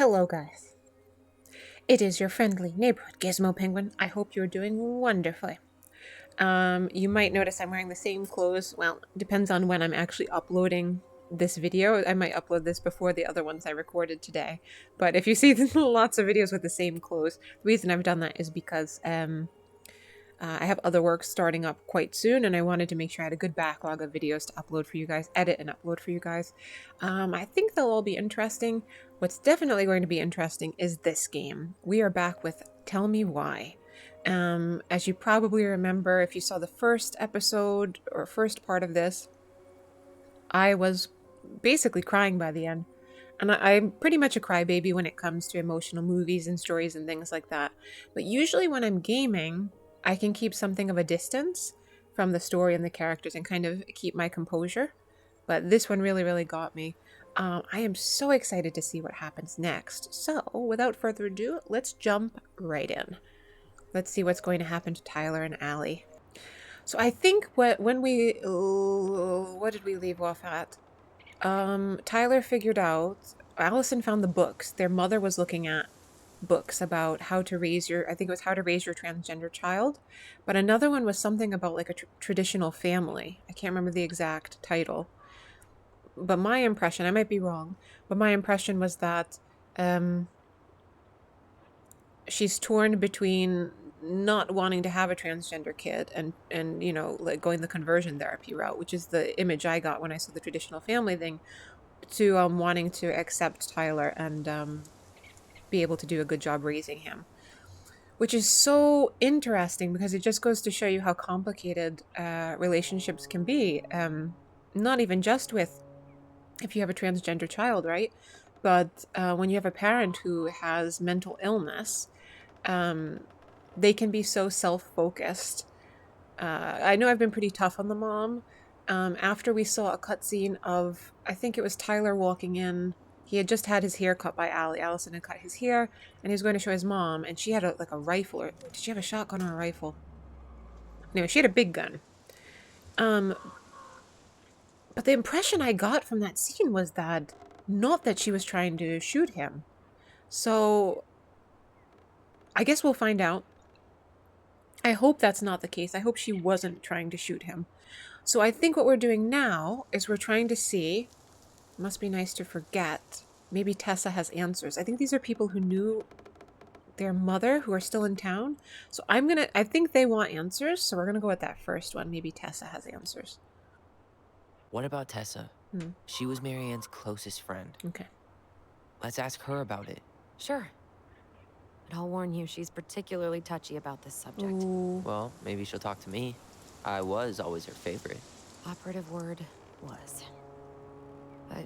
Hello guys, it is your friendly neighborhood Gizmo Penguin. I hope you're doing wonderfully. You might notice I'm wearing the same clothes. Well, depends on when I'm actually uploading this video. I might upload this before the other ones I recorded today. But if you see lots of videos with the same clothes, the reason I've done that is because I have other work starting up quite soon, and I wanted to make sure I had a good backlog of videos to upload for you guys, edit and upload for you guys. I think they'll all be interesting. What's definitely going to be interesting is this game. We are back with Tell Me Why. As you probably remember, if you saw the first episode or first part of this, I was basically crying by the end. And I'm pretty much a crybaby when it comes to emotional movies and stories and things like that. But usually when I'm gaming, I can keep something of a distance from the story and the characters and kind of keep my composure. But this one really, really got me. I am so excited to see what happens next. So, without further ado, let's jump right in. Let's see what's going to happen to Tyler and Allie. So I think what did we leave off at? Tyler figured out, Allison found the books. Their mother was looking at books about how to raise your, I think it was how to raise your transgender child. But another one was something about like a traditional family. I can't remember the exact title. But my impression, I might be wrong, but my impression was that she's torn between not wanting to have a transgender kid and you know, like going the conversion therapy route, which is the image I got when I saw the traditional family thing, to wanting to accept Tyler and be able to do a good job raising him, which is so interesting because it just goes to show you how complicated relationships can be. Not even just with if you have a transgender child, right? But when you have a parent who has mental illness, they can be so self-focused. I know I've been pretty tough on the mom. After we saw a cutscene of, I think it was Tyler walking in. He had just had his hair cut by Allie. Allison had cut his hair, and he was going to show his mom, and she had like a rifle, or did she have a shotgun or a rifle? Anyway, she had a big gun. But the impression I got from that scene was that not that she was trying to shoot him. So I guess we'll find out. I hope that's not the case. I hope she wasn't trying to shoot him. So I think what we're doing now is we're trying to see, it must be nice to forget, maybe Tessa has answers. I think these are people who knew their mother who are still in town. So I think they want answers, so we're gonna go with that first one. Maybe Tessa has answers. What about Tessa? She was Marianne's closest friend. Okay. Let's ask her about it. Sure. But I'll warn you, she's particularly touchy about this subject. Ooh. Well, maybe she'll talk to me. I was always her favorite. Operative word was. But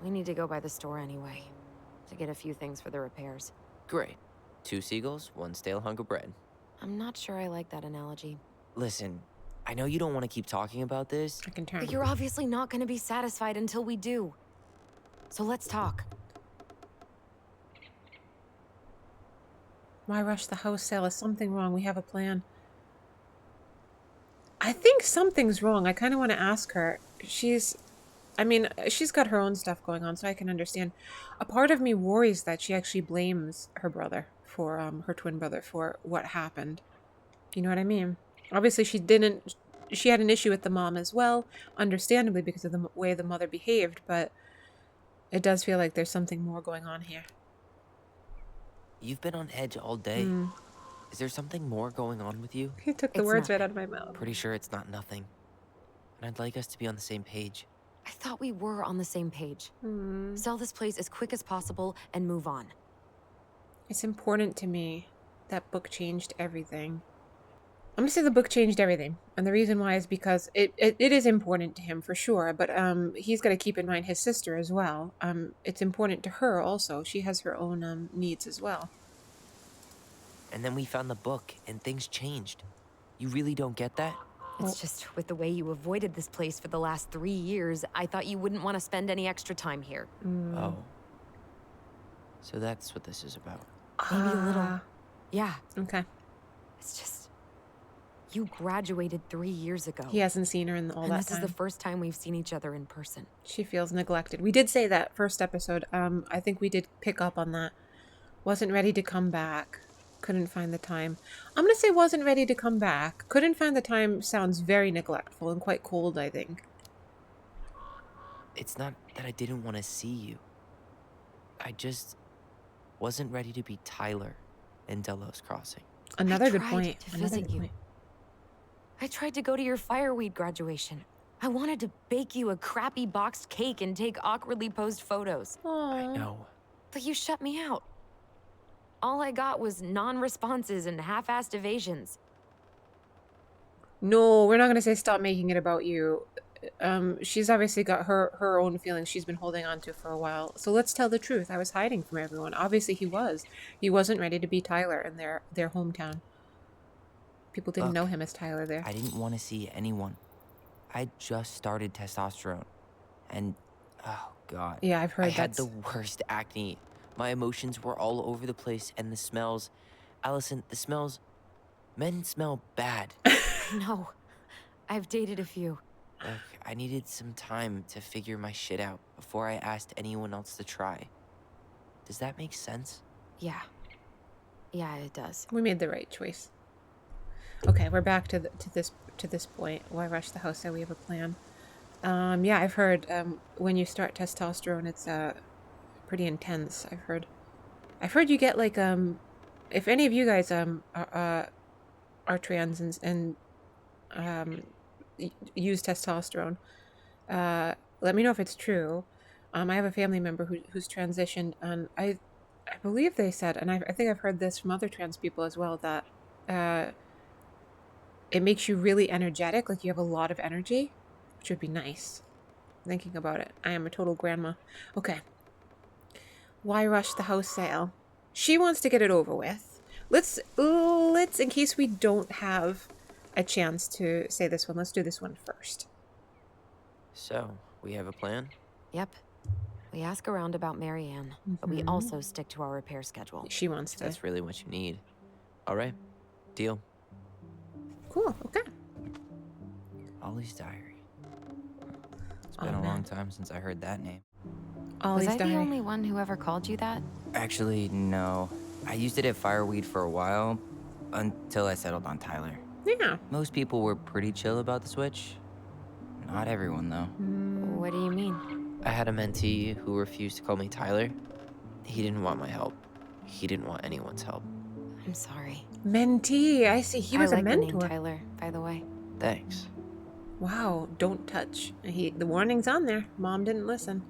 we need to go by the store anyway, to get a few things for the repairs. Great. 2 seagulls, 1 stale hunk of bread. I'm not sure I like that analogy. Listen, I know you don't want to keep talking about this. I can turn. But you're obviously not going to be satisfied until we do. So let's talk. Why rush the house sale? Is something wrong? We have a plan. I think something's wrong. I kind of want to ask her. She's got her own stuff going on, so I can understand. A part of me worries that she actually blames her brother for, her twin brother for what happened. You know what I mean? Obviously, she had an issue with the mom as well, understandably because of the way the mother behaved, but it does feel like there's something more going on here. You've been on edge all day. Is there something more going on with you? He took the words right out of my mouth. Pretty sure it's not nothing. And I'd like us to be on the same page. I thought we were on the same page. Sell this place as quick as possible and move on. It's important to me. That book changed everything. I'm gonna say the book changed everything. And the reason why is because it is important to him for sure, but he's got to keep in mind his sister as well. It's important to her also. She has her own needs as well. And then we found the book and things changed. You really don't get that? It's just with the way you avoided this place for the last 3 years, I thought you wouldn't want to spend any extra time here. Oh. So that's what this is about. Maybe a little. Yeah. Okay. It's just... You graduated 3 years ago. He hasn't seen her in all and that this time. is the first time we've seen each other in person. She feels neglected. We did say that first episode. I think we did pick up on that. Wasn't ready to come back. Couldn't find the time. I'm going to say wasn't ready to come back. Couldn't find the time sounds very neglectful and quite cold, I think. It's not that I didn't want to see you. I just wasn't ready to be Tyler in Delos Crossing. Another good tried point. to Another visit good you. point. I tried to go to your fireweed graduation. I wanted to bake you a crappy boxed cake and take awkwardly posed photos. I Aww. know. But you shut me out. All I got was non-responses and half-assed evasions. No, we're not going to say stop making it about you. She's obviously got her own feelings she's been holding on to for a while. So let's tell the truth. I was hiding from everyone. Obviously he was. He wasn't ready to be Tyler in their hometown. People didn't know Look, him as Tyler there. I didn't want to see anyone. I just started testosterone. And, oh god. Yeah, I've heard I had that's... the worst acne. My emotions were all over the place, and the smells... Allison, the smells... Men smell bad. No, I've dated a few. Look, I needed some time to figure my shit out before I asked anyone else to try. Does that make sense? Yeah. Yeah, it does. We made the right choice. Okay, we're back to this point. Why rush the house? So we have a plan. Yeah, I've heard when you start testosterone, it's pretty intense. I've heard you get like if any of you guys are trans and use testosterone, let me know if it's true. I have a family member who's transitioned, and I believe they said, and I think I've heard this from other trans people as well, that it makes you really energetic, like you have a lot of energy, which would be nice. Thinking about it, I am a total grandma. Okay. Why rush the house sale? She wants to get it over with. Let's, in case we don't have a chance to say this one, let's do this one first. So, we have a plan? Yep. We ask around about Marianne, but we also stick to our repair schedule. She wants to. That's really what you need. All right. Deal. Cool, okay. Ollie's Diary. It's been a long time since I heard that name. Ollie's Was I Diary. the only one who ever called you that? Actually, no. I used it at Fireweed for a while, until I settled on Tyler. Yeah. Most people were pretty chill about the switch. Not everyone, though. What do you mean? I had a mentee who refused to call me Tyler. He didn't want my help. He didn't want anyone's help. I'm sorry. Mentee, I see. He was I a like the name mentor. Tyler, by the way. Thanks. Wow, don't touch. The warning's on there. Mom didn't listen.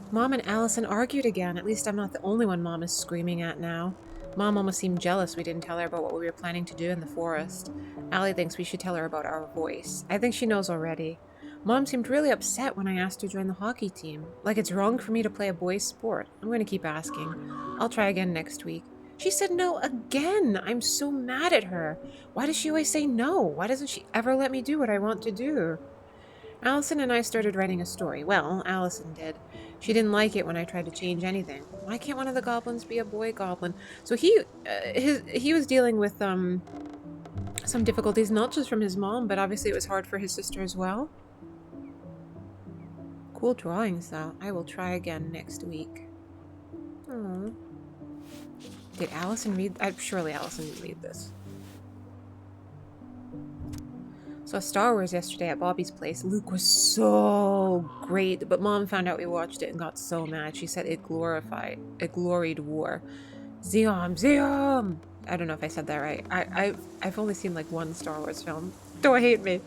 Mom and Allison argued again. At least I'm not the only one Mom is screaming at now. Mom almost seemed jealous we didn't tell her about what we were planning to do in the forest. Allie thinks we should tell her about our voice. I think she knows already. Mom seemed really upset when I asked her to join the hockey team. Like it's wrong for me to play a boys' sport. I'm going to keep asking. I'll try again next week. She said no again. I'm so mad at her. Why does she always say no? Why doesn't she ever let me do what I want to do? Allison and I started writing a story. Well, Allison did. She didn't like it when I tried to change anything. Why can't one of the goblins be a boy goblin? So he was dealing with some difficulties, not just from his mom, but obviously it was hard for his sister as well. Cool drawings, though. I will try again next week. Aww. Did Allison read? Surely Allison didn't read this. Saw Star Wars yesterday at Bobby's place. Luke was so great, but Mom found out we watched it and got so mad. She said it gloried war. Ziom! I don't know if I said that right. I've only seen like one Star Wars film. Don't hate me.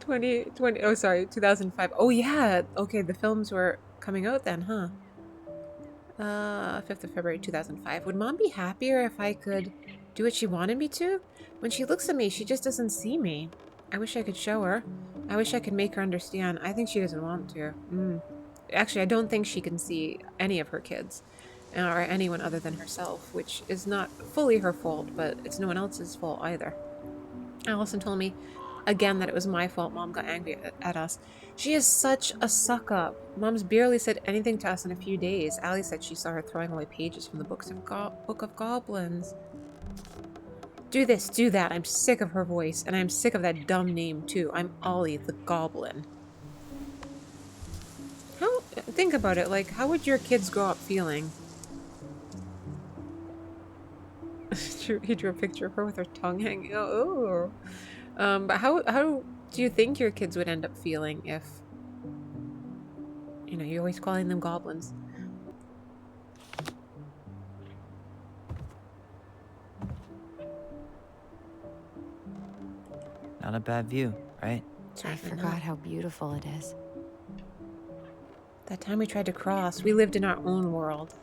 2005. Oh yeah, okay, the films were coming out then, huh? 5th of February 2005. Would Mom be happier if I could do what she wanted me to? When she looks at me, she just doesn't see me. I wish I could show her. I wish I could make her understand. I think she doesn't want to. Actually, I don't think she can see any of her kids. Or anyone other than herself, which is not fully her fault, but it's no one else's fault either. Allison told me again that it was my fault Mom got angry at us. She is such a suck-up. Mom's barely said anything to us in a few days. Allie said she saw her throwing away pages from the Book of Goblins. Do this, do that. I'm sick of her voice, and I'm sick of that dumb name, too. I'm Ollie the Goblin. Think about it, like, how would your kids grow up feeling? He drew a picture of her with her tongue hanging out. Oh. But how do you think your kids would end up feeling if, you know, you're always calling them goblins? Not a bad view, right? I forgot how beautiful it is. That time we tried to cross, we lived in our own world.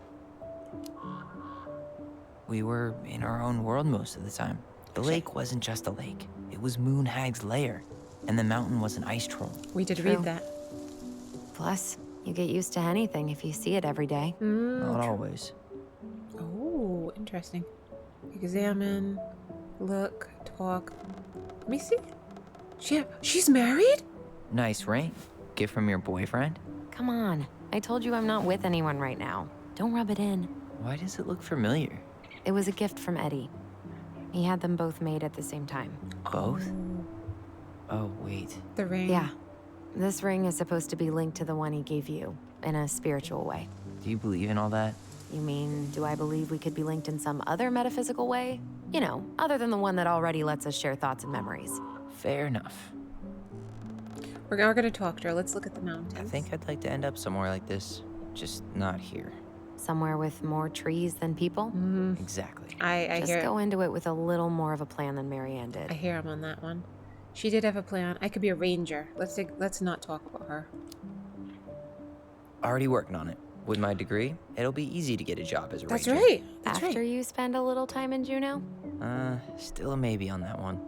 We were in our own world most of the time. The lake wasn't just a lake. It was Moon Hag's lair. And the mountain was an ice troll. We did True. read that. Plus, you get used to anything if you see it every day. Not always. Oh, interesting. Examine, look, talk. Let me see. She's married? Nice ring. Gift from your boyfriend? Come on. I told you I'm not with anyone right now. Don't rub it in. Why does it look familiar? It was a gift from Eddie. He had them both made at the same time. Both? Oh, wait. The ring. Yeah. This ring is supposed to be linked to the one he gave you, in a spiritual way. Do you believe in all that? You mean, do I believe we could be linked in some other metaphysical way? You know, other than the one that already lets us share thoughts and memories. Fair enough. We're gonna talk to her. Let's look at the mountains. I think I'd like to end up somewhere like this. Just not here. Somewhere with more trees than people? Exactly. I Just hear go into it with a little more of a plan than Marianne did. I hear him on that one. She did have a plan. I could be a ranger. Let's not talk about her. Already working on it. With my degree, it'll be easy to get a job as a That's ranger. right. That's After right. you spend a little time in Juneau? Still a maybe on that one.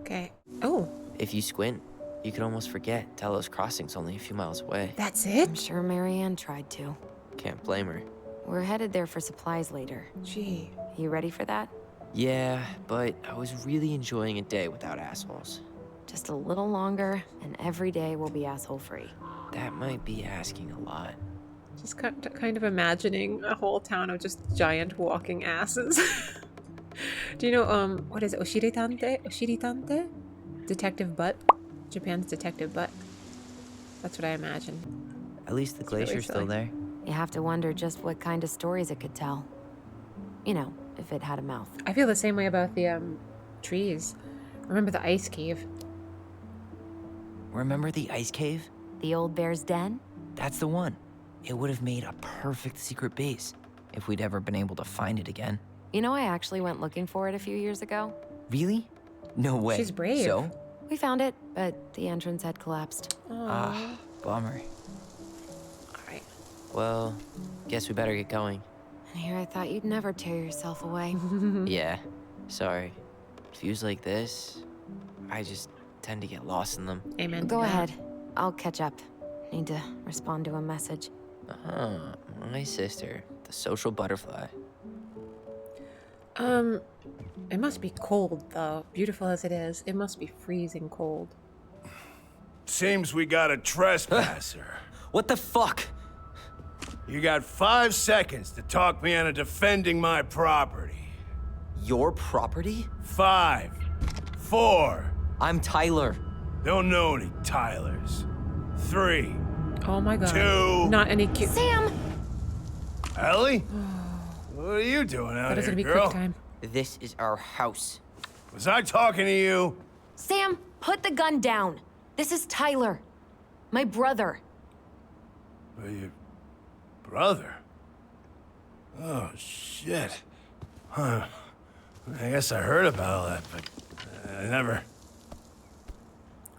Okay. Oh, If you squint, you can almost forget Telos Crossing's only a few miles away. that's I'm it? sure Marianne tried to. Can't blame her. We're headed there for supplies later. Gee. You ready for that? Yeah, but I was really enjoying a day without assholes. Just a little longer, and every day will be asshole-free. That might be asking a lot. Just kind of imagining a whole town of just giant walking asses. Do you know, what is it? Oshiritante? Detective Butt? Japan's Detective Butt. That's what I imagine. At least the It's really glacier's still silly. there. You have to wonder just what kind of stories it could tell. You know, if it had a mouth. I feel the same way about the, trees. Remember the ice cave? Remember the ice cave? The old bear's den? That's the one. It would have made a perfect secret base if we'd ever been able to find it again. You know, I actually went looking for it a few years ago. Really? No way. She's brave. So? We found it, but the entrance had collapsed. Ah, bummer. Alright. Well, guess we better get going. And here I thought you'd never tear yourself away. Yeah, sorry. Views like this, I just tend to get lost in them. Amen. Go to that. ahead. I'll catch up. Need to respond to a message. My sister, the social butterfly. It must be cold, though. Beautiful as it is, it must be freezing cold. Seems we got a trespasser. What the fuck? You got 5 seconds to talk me into defending my property. Your property? 5, 4, I'm Tyler. don't know any Tylers. 3, Oh my god. 2. Not any cute. Sam! Ellie? What are you doing out That is here, gonna be girl? quick time. This is our house. Was I talking to you? Sam, put the gun down. This is Tyler. My brother. Your brother? Oh, shit. Huh. I guess I heard about all that, but I never...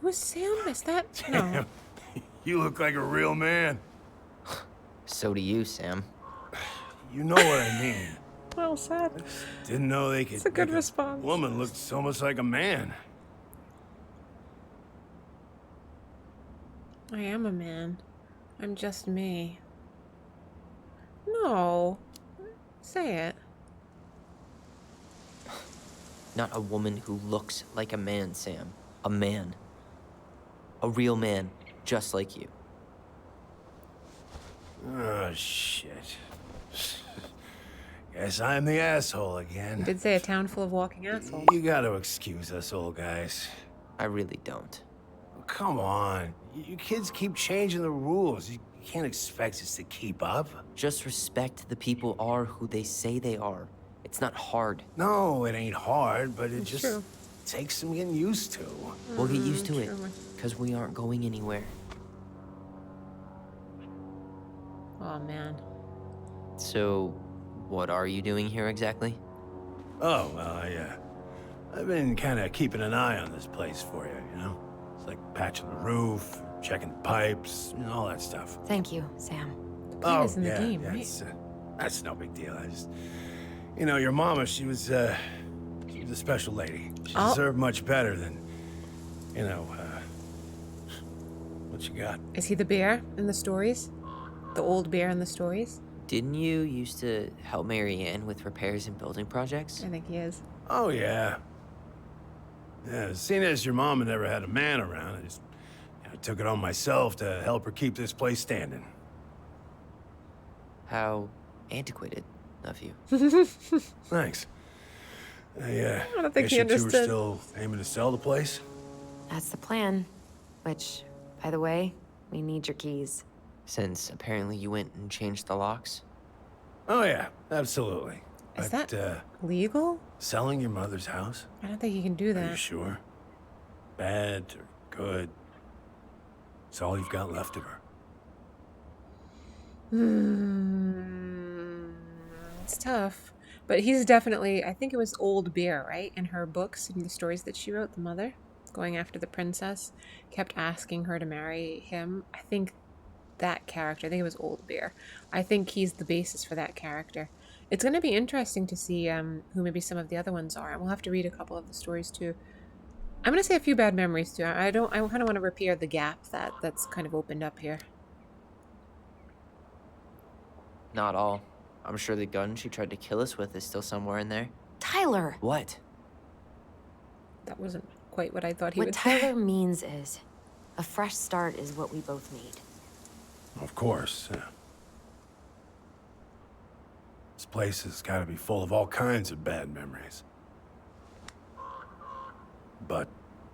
Who's Sam? Is that? No. You look like a real man. So do you, Sam. You know what I mean. Well said. Didn't know they could It's a good make response. Woman looked so much like a man. I am a man. I'm just me. No. Say it. Not a woman who looks like a man, Sam. A man. A real man, just like you. Oh, shit. Guess I'm the asshole You again. did say a town full of walking assholes. You gotta excuse us old guys. I really don't. Come on. You kids keep changing the rules. You can't expect us to keep up. Just respect the people are who they say they are. It's not hard. No, it ain't hard, but it It's just true. takes some getting used to. We'll get used to it, True. because we aren't going anywhere. Oh, man. So, what are you doing here exactly? Oh, well, I've been kind of keeping an eye on this place for you, you know? It's like patching the roof, checking the pipes, you know, all that stuff. Thank you, Sam. The plan is in the game, yeah, right? that's no big deal. I just, you know, your mama, she was a special lady. She Oh. deserved much better than, you know, what you got. Is he the bear in the stories? The old bear in the stories? Didn't you used to help Mary Ann with repairs and building projects? I think he is. Oh, yeah. Yeah, seeing as your mama never had a man around, I just took it on myself to help her keep this place standing. How antiquated of you. Thanks. I don't think guess he you two are understood. still aiming to sell the place? That's the plan. Which, by the way, we need your keys. Since apparently you went and changed the locks? Oh, yeah, absolutely. Is But, that legal? selling your mother's house? I don't think you can do Are you that. sure? Bad or good? It's all you've got left of her. It's tough. But he's definitely, I think it was Old Bear, right? In her books, in the stories that she wrote, the mother, going after the princess, kept asking her to marry him. I think that character, I think it was Old Bear. I think he's the basis for that character. It's going to be interesting to see who maybe some of the other ones are. And we'll have to read a couple of the stories too. I'm going to say a few bad memories too. I kind of want to repair the gap that's kind of opened up here. Not all. I'm sure the gun she tried to kill us with is still somewhere in there. Tyler! What? That wasn't quite what I thought he What would say. Tyler means is, a fresh start is what we both need. Of course. This place has got to be full of all kinds of bad memories. But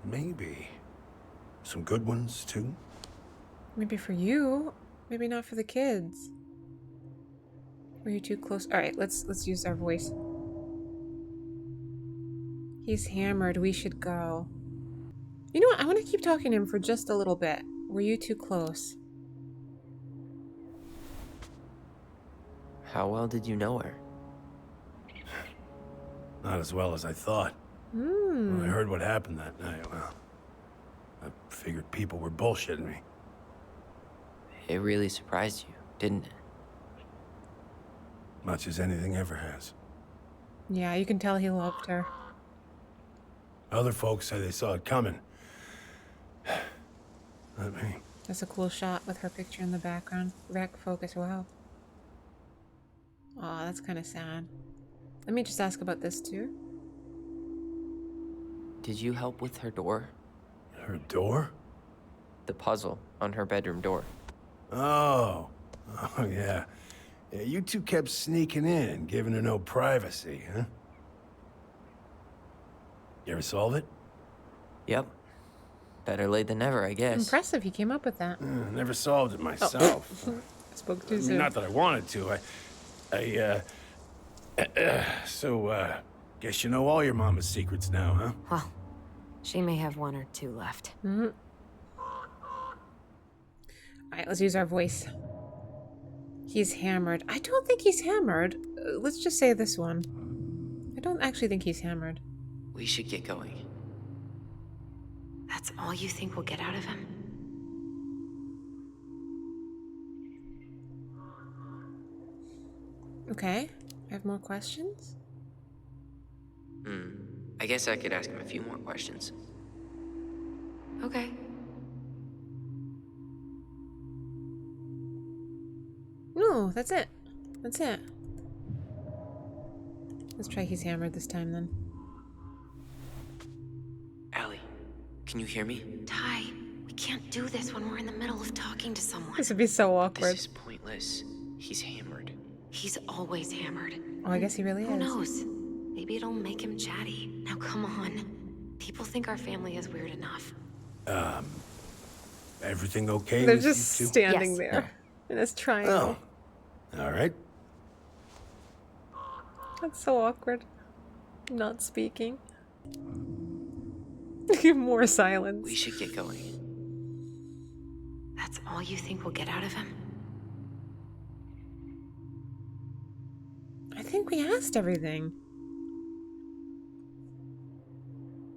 maybe some good ones, too? Maybe for you, maybe not for the kids. Were you too close? All right, let's use our voice. He's hammered. We should go. You know what? I want to keep talking to him for just a little bit. Were you too close? How well did you know her? Not as well as I thought. When I heard what happened that night, well, I figured people were bullshitting me. It really surprised you, didn't it? Much as anything ever has. Yeah, you can tell he loved her. Other folks say they saw it coming. Not me. That's a cool shot with her picture in the background. Rack focus, wow. Aw, that's kind of sad. Let me just ask about this too. Did you help with her door? Her door? The puzzle on her bedroom door. Oh, yeah. Yeah, you two kept sneaking in, giving her no privacy, huh? You ever solve it? Yep. Better late than never, I guess. Impressive, he came up with that. Never solved it myself. I spoke I too mean, soon. not that I wanted to. So, guess you know all your mama's secrets now, huh? Well, she may have one or two left. All right, let's use our voice. He's hammered. I don't think he's hammered. Let's just say this one. I don't actually think he's hammered. We should get going. That's all you think we'll get out of him? Okay. I have more questions? I guess I could ask him a few more questions. Okay. No, that's it. That's it. Let's try he's hammered this time then. Allie, Can you hear me? Ty, we can't do this when we're in the middle of talking to someone. This would be so This awkward. is pointless. He's hammered. He's always hammered. Oh, I guess he really Who is. knows? Maybe it'll make him chatty. Now come on. People think our family is weird enough. Everything okay They're with just you two? standing Yes. there in this triangle. Oh. All right. That's so awkward. Not speaking. More silence. We should get going. That's all you think we'll get out of him? I think we asked everything.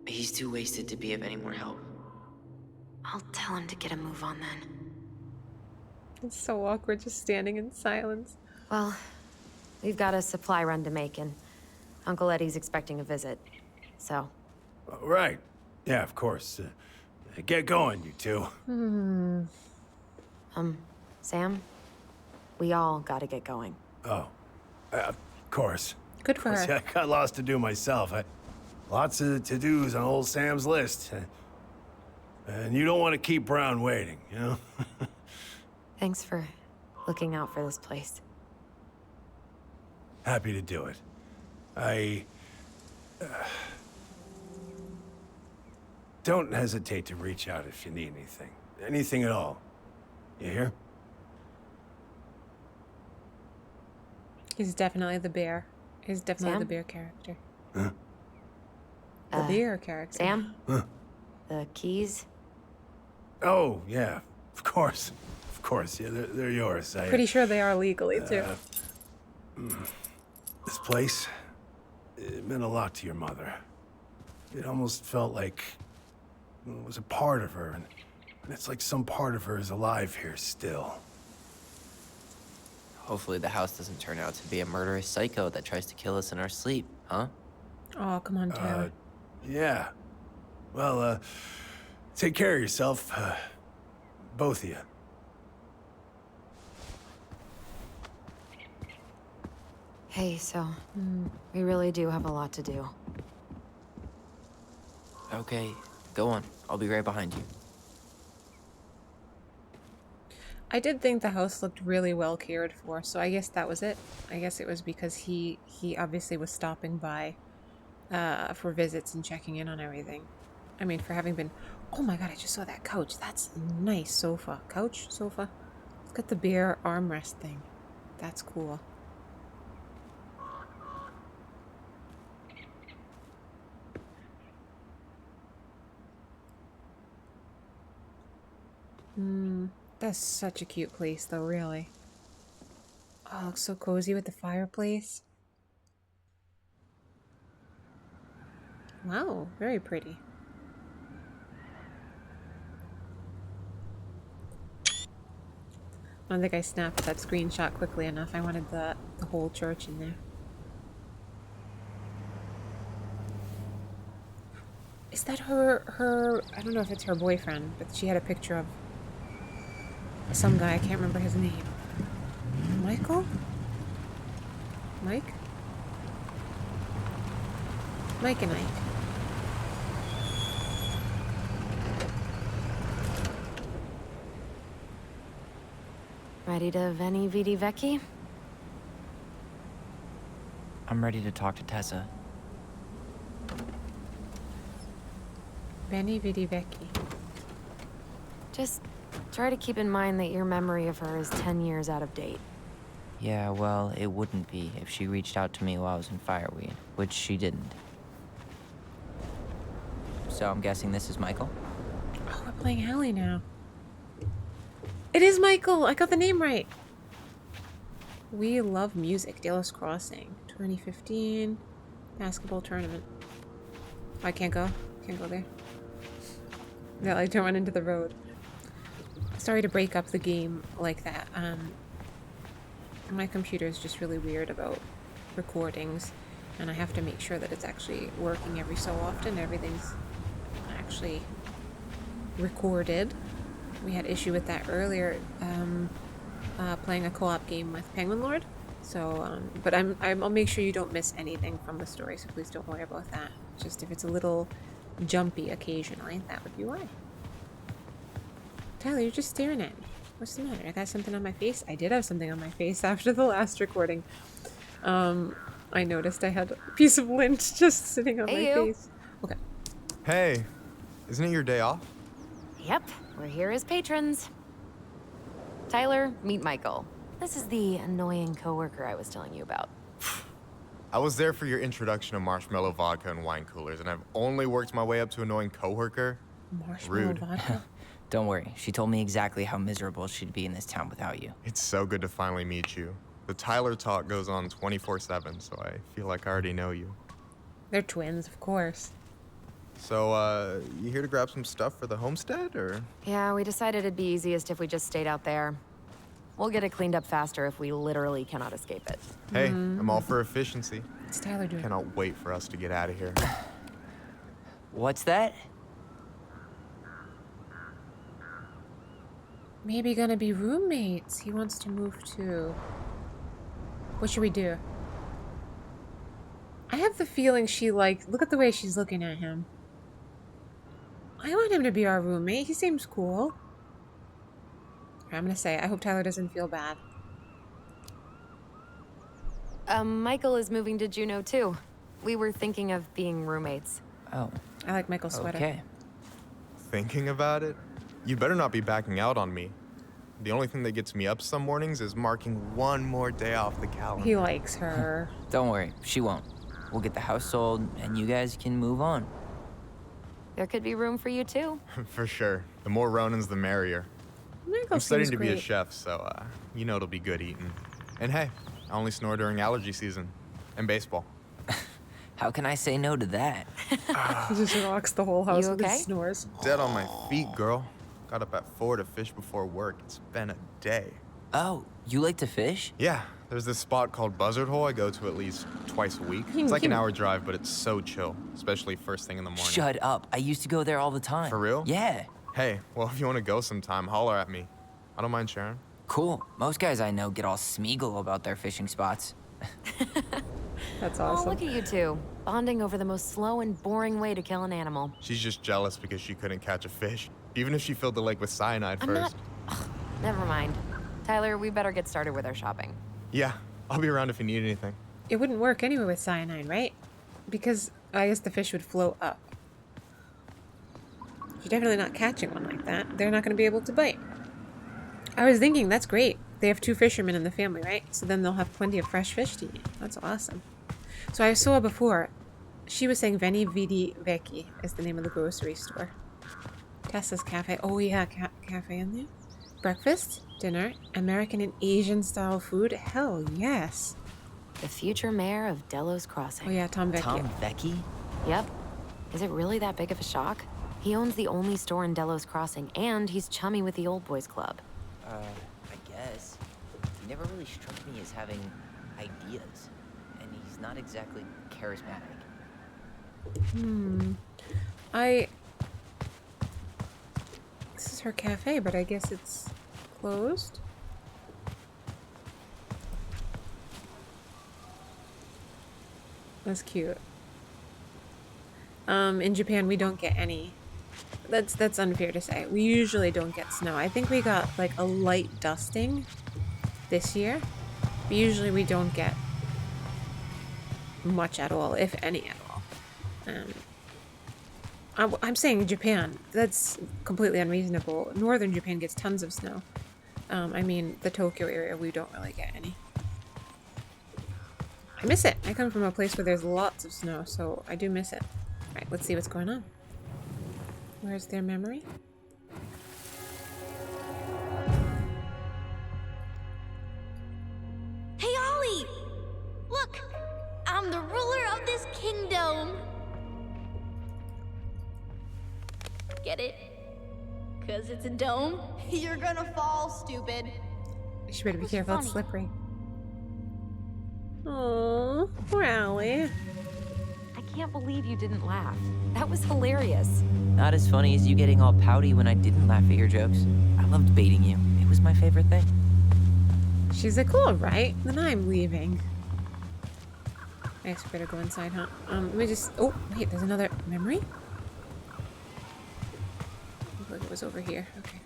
He's too wasted to be of any more help. I'll tell him to get a move on then. It's so awkward just standing in silence. Well, we've got a supply run to make, and Uncle Eddie's expecting a visit. So, Right. Yeah, of course. Get going, you two. Sam, we all gotta get going. Oh, of course. Good for See, her. I got lots to do myself. Lots of to-dos on old Sam's list. And you don't want to keep Brown waiting, you know? Thanks for looking out for this place. Happy to do it. Don't hesitate to reach out if you need anything. Anything at all. You hear? He's definitely the bear. He's definitely Sam? the bear character. Huh? The bear character. Sam? Huh? The keys? Oh, yeah. Of course. Of course. Yeah, they're yours. Pretty sure they are legally, too. This place, it meant a lot to your mother. It almost felt like it was a part of her, and it's like some part of her is alive here still. Hopefully the house doesn't turn out to be a murderous psycho that tries to kill us in our sleep, huh? Oh, come on, Taylor. Yeah. Well, take care of yourself, both of you. Hey, so, we really do have a lot to do. Okay, go on. I'll be right behind you. I did think the house looked really well cared for, so I guess that was it. I guess it was because he obviously was stopping by for visits and checking in on everything. I mean, for having been... Oh my god, I just saw that couch. That's a nice sofa. Couch? Sofa? It's got the bear armrest thing. That's cool. That's such a cute place, though, really. Oh, it looks so cozy with the fireplace. Wow, very pretty. I don't think I snapped that screenshot quickly enough. I wanted the whole church in there. Is that her, I don't know if it's her boyfriend, but she had a picture of some guy, I can't remember his name. Michael? Mike? Mike and Ike. Ready to Veni Vidi Vecchi? I'm ready to talk to Tessa. Benny Vidi Vecchi. Just try to keep in mind that your memory of her is 10 years out of date. Yeah, well, it wouldn't be if she reached out to me while I was in Fireweed, which she didn't. So I'm guessing this is Michael? Oh, we're playing Hallie now. It is Michael! I got the name right! We Love Music, Dallas Crossing. 2015 basketball tournament. Oh, I can't go? Can't go there. No, I don't run into the road. Sorry to break up the game like that. My computer is just really weird about recordings, and I have to make sure that it's actually working every so often. Everything's actually recorded. We had issue with that earlier, playing a co-op game with Penguin Lord. So, but I'll make sure you don't miss anything from the story, so please don't worry about that. Just if it's a little jumpy occasionally, that would be why. Tyler, you're just staring at me. What's the matter? I got something on my face? I did have something on my face after the last recording. I noticed I had a piece of lint just sitting on Hey, my you. face. Okay. Hey, isn't it your day off? Yep, we're here as patrons. Tyler, meet Michael. This is the annoying coworker I was telling you about. I was there for your introduction to marshmallow vodka and wine coolers, and I've only worked my way up to annoying coworker. Marshmallow Rude. vodka. Don't worry, she told me exactly how miserable she'd be in this town without you. It's so good to finally meet you. The Tyler talk goes on 24/7, so I feel like I already know you. They're twins, of course. So, you here to grab some stuff for the homestead, or? Yeah, we decided it'd be easiest if we just stayed out there. We'll get it cleaned up faster if we literally cannot escape it. Hey, I'm all for efficiency. What's Tyler doing? Cannot wait for us to get out of here. What's that? Maybe gonna be roommates. He wants to move too. What should we do? I have the feeling she look at the way she's looking at him. I want him to be our roommate. He seems cool. I'm gonna say, I hope Tyler doesn't feel bad. Michael is moving to Juneau too. We were thinking of being roommates. Oh, I like Michael's sweater. okay. Thinking about it? You better not be backing out on me. The only thing that gets me up some mornings is marking one more day off the calendar. He likes her. Don't worry, she won't. We'll get the house sold, and you guys can move on. There could be room for you too. For sure. The more Ronins, the merrier. Michael I'm studying seems to be a great. chef, so, you know it'll be good eating. And hey, I only snore during allergy season. And baseball. How can I say no to that? He just rocks the whole house You with okay? his snores. Dead on my feet, girl. Got up at 4 to fish before work. It's been a day. Oh, you like to fish? Yeah, there's this spot called Buzzard Hole I go to at least twice a week. He- It's like he- an hour drive, but it's so chill, especially first thing in the morning. Shut up. I used to go there all the time. For real? Yeah. Hey, well, if you want to go sometime, holler at me. I don't mind sharing. Cool. Most guys I know get all Smeagol about their fishing spots. That's Oh, awesome. look at you two, bonding over the most slow and boring way to kill an animal. She's just jealous because she couldn't catch a fish, even if she filled the lake with cyanide I'm first. not... Ugh, never mind. Tyler, we better get started with our shopping. Yeah, I'll be around if you need anything. It wouldn't work anyway with cyanide, right? Because I guess the fish would float up. You're definitely not catching one like that. They're not going to be able to bite. I was thinking, that's great. They have 2 fishermen in the family, right? So then they'll have plenty of fresh fish to eat. That's awesome. So I saw before, she was saying Veni Vidi Vici is the name of the grocery store. Tessa's Cafe. Oh yeah, cafe in there. Breakfast, dinner, American and Asian style food. Hell yes. The future mayor of Delos Crossing. Oh yeah, Tom Vecchio. Tom Vecchi? Yep. Is it really that big of a shock? He owns the only store in Delos Crossing, and he's chummy with the Old Boys Club. I guess. He never really struck me as having ideas. And he's not exactly charismatic. This is her cafe, but I guess it's closed. That's cute. In Japan, we don't get any. That's unfair to say. We usually don't get snow. I think we got like a light dusting this year. But usually we don't get much at all, if any at all. I'm saying Japan. That's completely unreasonable. Northern Japan gets tons of snow. I mean, the Tokyo area, we don't really get any. I miss it. I come from a place where there's lots of snow, so I do miss it. Alright, let's see what's going on. Where's their memory? Hey, Ollie! Look! I'm the ruler of this kingdom! Get it? 'Cause it's a dome? You're gonna fall, stupid. She better be What's careful, it's funny? slippery. Aww, poor Allie. I can't believe you didn't laugh. That was hilarious. Not as funny as you getting all pouty when I didn't laugh at your jokes. I loved baiting you. It was my favorite thing. She's like, cool, right? Then I'm leaving. I guess we better go inside, huh? Let me just... Oh, wait, there's another memory? was over here. Okay.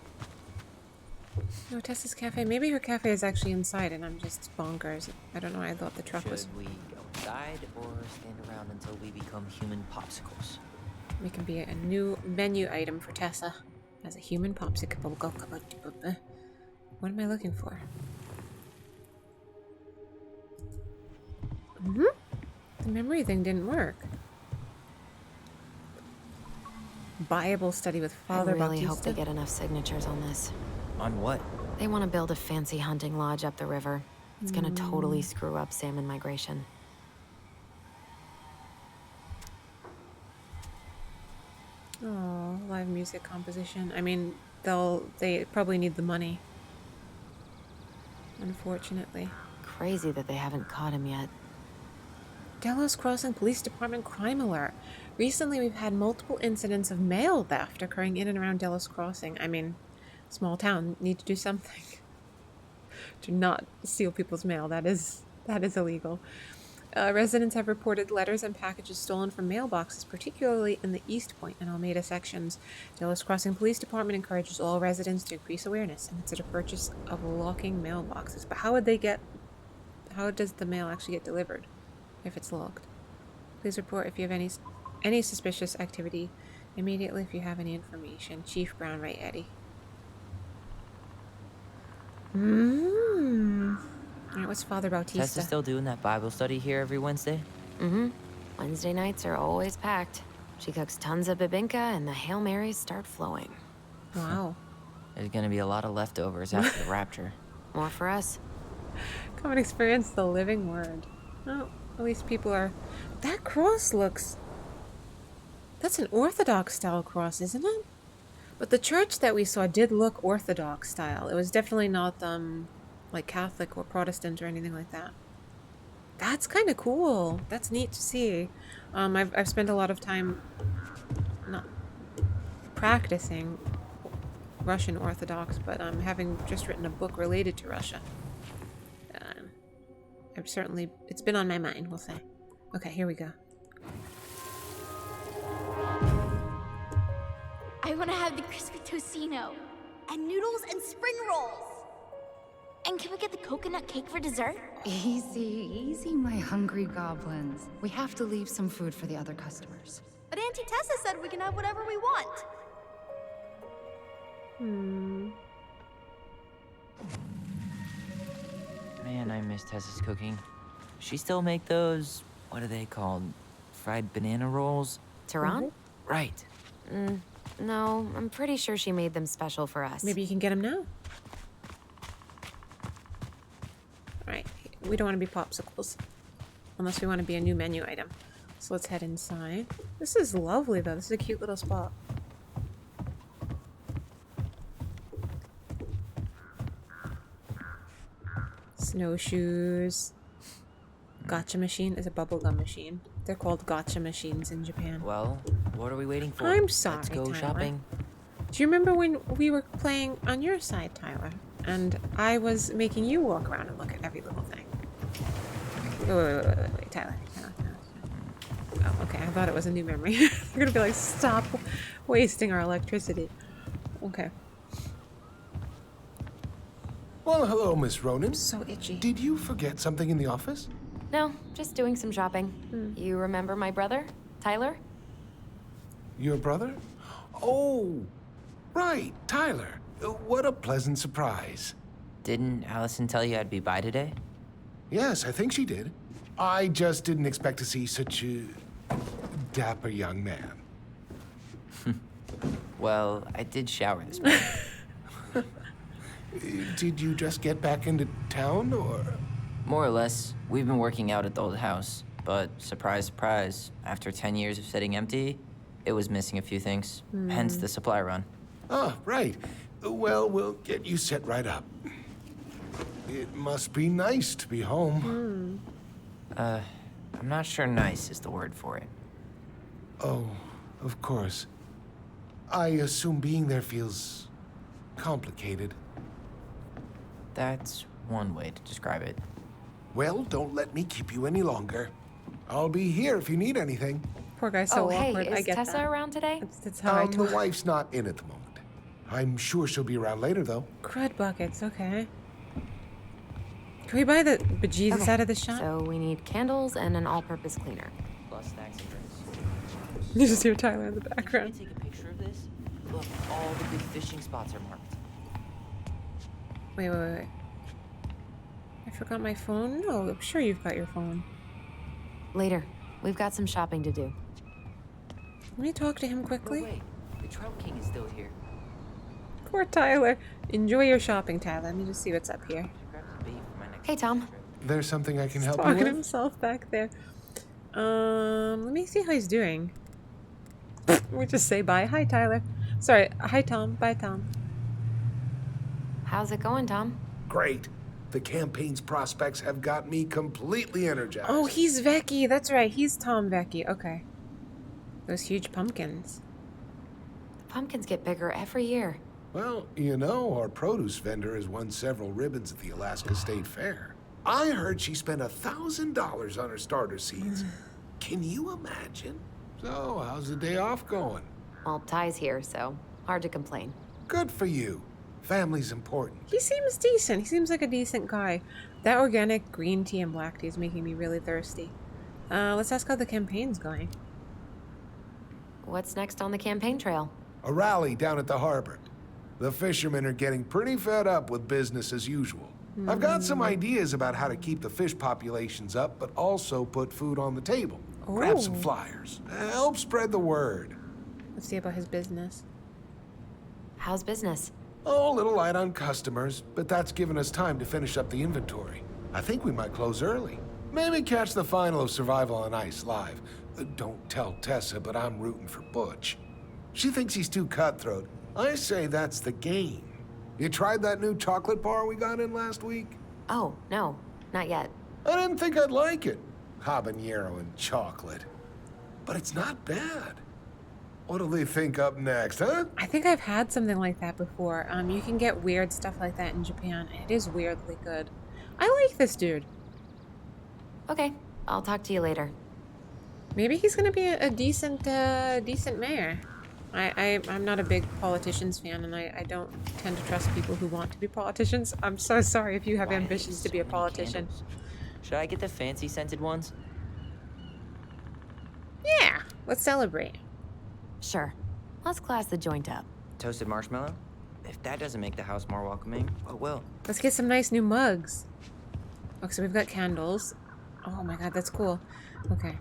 No, Tessa's cafe. Maybe her cafe is actually inside and I'm just bonkers. I don't know why I thought the truck Should was... we go inside or stand around until we become human popsicles? It can be a new menu item for Tessa as a human popsicle. What am I looking for? The memory thing didn't work. Bible study with Father I really Bautista. hope they get enough signatures on this. On what? They want to build a fancy hunting lodge up the river. It's gonna totally screw up salmon migration. Oh, live music composition. I mean, they probably need the money. Unfortunately. Crazy that they haven't caught him yet. Delos Crossing Police Department crime alert. Recently, we've had multiple incidents of mail theft occurring in and around Delos Crossing. I mean, small town, need to do something. Do not steal people's mail. That is illegal. Residents have reported letters and packages stolen from mailboxes, particularly in the East Point and Almeida sections. Delos Crossing Police Department encourages all residents to increase awareness and consider purchase of locking mailboxes. But how does the mail actually get delivered if it's locked? Please report if you have any suspicious activity immediately if you have any information. Chief Brown, right, Eddie? Alright, what's Father Bautista? Tessa's still doing that Bible study here every Wednesday? Mm-hmm. Wednesday nights are always packed. She cooks tons of bibinka and the Hail Marys start flowing. Wow. There's gonna be a lot of leftovers after the rapture. More for us. Come and experience the living word. Oh, at least people are... That cross looks... That's an Orthodox style cross, isn't it? But the church that we saw did look Orthodox style. It was definitely not, like Catholic or Protestant or anything like that. That's kind of cool. That's neat to see. I've spent a lot of time not practicing Russian Orthodox, but having just written a book related to Russia. It's been on my mind, we'll say. Okay, here we go. I want to have the crispy tocino and noodles and spring rolls. And can we get the coconut cake for dessert? Easy, easy, my hungry goblins. We have to leave some food for the other customers. But Auntie Tessa said we can have whatever we want. Man, I miss Tessa's cooking. She still make those, what are they called? Fried banana rolls? Tehran? Right. No, I'm pretty sure she made them special for us. Maybe you can get them now. Alright, we don't want to be popsicles. Unless we want to be a new menu item. So let's head inside. This is lovely though, this is a cute little spot. Snowshoes. Gotcha machine is a bubblegum machine. They're called gotcha machines in Japan. Well, what are we waiting for? I'm sorry, Let's go Tyler. shopping. Do you remember when we were playing on your side, Tyler? And I was making you walk around and look at every little thing. Wait, Tyler. Oh, okay, I thought it was a new memory. You're gonna be like, stop wasting our electricity. Okay. Well, hello, Miss Ronan. So itchy. Did you forget something in the office? No, just doing some shopping. You remember my brother, Tyler? Your brother? Oh, right, Tyler. What a pleasant surprise. Didn't Allison tell you I'd be by today? Yes, I think she did. I just didn't expect to see such a dapper young man. Well, I did shower this morning. Did you just get back into town, or? More or less. We've been working out at the old house. But surprise, surprise, after 10 years of sitting empty, it was missing a few things. Hence the supply run. Ah, right. Well, we'll get you set right up. It must be nice to be home. I'm not sure nice is the word for it. Oh, of course. I assume being there feels complicated. That's one way to describe it. Well, don't let me keep you any longer. I'll be here if you need anything. Poor guy's so oh, hey, awkward. I is get Tessa that. around today? That's how I The told wife's not in at the moment. I'm sure she'll be around later, though. Crud buckets, okay. Can we buy the bejesus Okay, out of the shop? so we need candles and an all-purpose cleaner. Plus snacks and drinks. You just hear Tyler in the Can background. you take a picture of this? Look, all the big fishing spots are marked. Wait. I forgot my phone? No, I'm sure you've got your phone. Later. We've got some shopping to do. Let me talk to him No, quickly. wait. The Trout King is still here. Poor Tyler. Enjoy your shopping, Tyler. Let me just see what's up here. Grab some bait for my next Hey, Tom. trip. There's something I can help you Talking to with? himself back there. Let me see how he's doing. We just say bye. Hi, Tyler. Sorry. Hi, Tom. Bye, Tom. How's it going, Tom? Great. The campaign's prospects have got me completely energized. Oh, he's Vecchi. That's right. He's Tom Vecchi. Okay. Those huge pumpkins. The pumpkins get bigger every year. Well, you know, our produce vendor has won several ribbons at the Alaska State Fair. I heard she spent $1,000 on her starter seeds. Can you imagine? So, how's the day off going? Well, Ty's here, so hard to complain. Good for you. Family's important. He seems decent. He seems like a decent guy. That organic green tea and black tea is making me really thirsty. Let's ask how the campaign's going. What's next on the campaign trail? A rally down at the harbor. The fishermen are getting pretty fed up with business as usual. I've got some ideas about how to keep the fish populations up, but also put food on the table. Grab some Oh. flyers. Help spread the word. Let's see about his business. How's business? Oh, a little light on customers, but that's given us time to finish up the inventory. I think we might close early. Maybe catch the final of Survival on Ice live. Don't tell Tessa, but I'm rooting for Butch. She thinks he's too cutthroat. I say that's the game. You tried that new chocolate bar we got in last week? Oh, no, not yet. I didn't think I'd like it. Habanero and chocolate. But it's not bad. What'll they think up next, huh? I think I've had something like that before. You can get weird stuff like that in Japan. It is weirdly good. I like this dude. Okay, I'll talk to you later. Maybe he's gonna be a decent mayor. I'm not a big politicians fan, and I don't tend to trust people who want to be politicians. I'm so sorry if you have Why are ambitions there to be a so many politician. candles? Should I get the fancy scented ones? Yeah, let's celebrate. Sure. Let's class the joint up. Toasted marshmallow? If that doesn't make the house more welcoming, what will? Let's get some nice new mugs. Okay, so we've got candles. Oh my god, that's cool. Okay.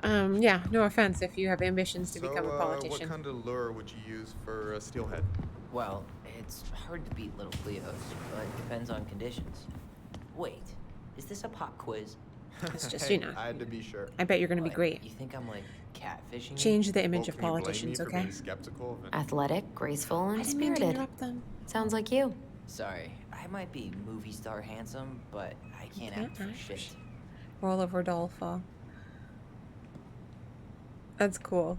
Yeah, no offense if you have ambitions to become a What politician. kind of lure would you use for a steelhead? Well, it's hard to beat little Cleo's, but it depends on conditions. Wait, is this a pop quiz? It's just, Hey, you know. I had to be sure. I bet you're gonna be What, great. You think I'm like catfishing you? Change the image Well, of can you blame politicians, me for okay? being skeptical of it? Athletic, graceful, I and didn't mean to spirited. interrupt them. Sounds like you. Sorry, I might be movie star handsome, but I can't Can't act for act. shit. Roll of Rodolfo. That's cool.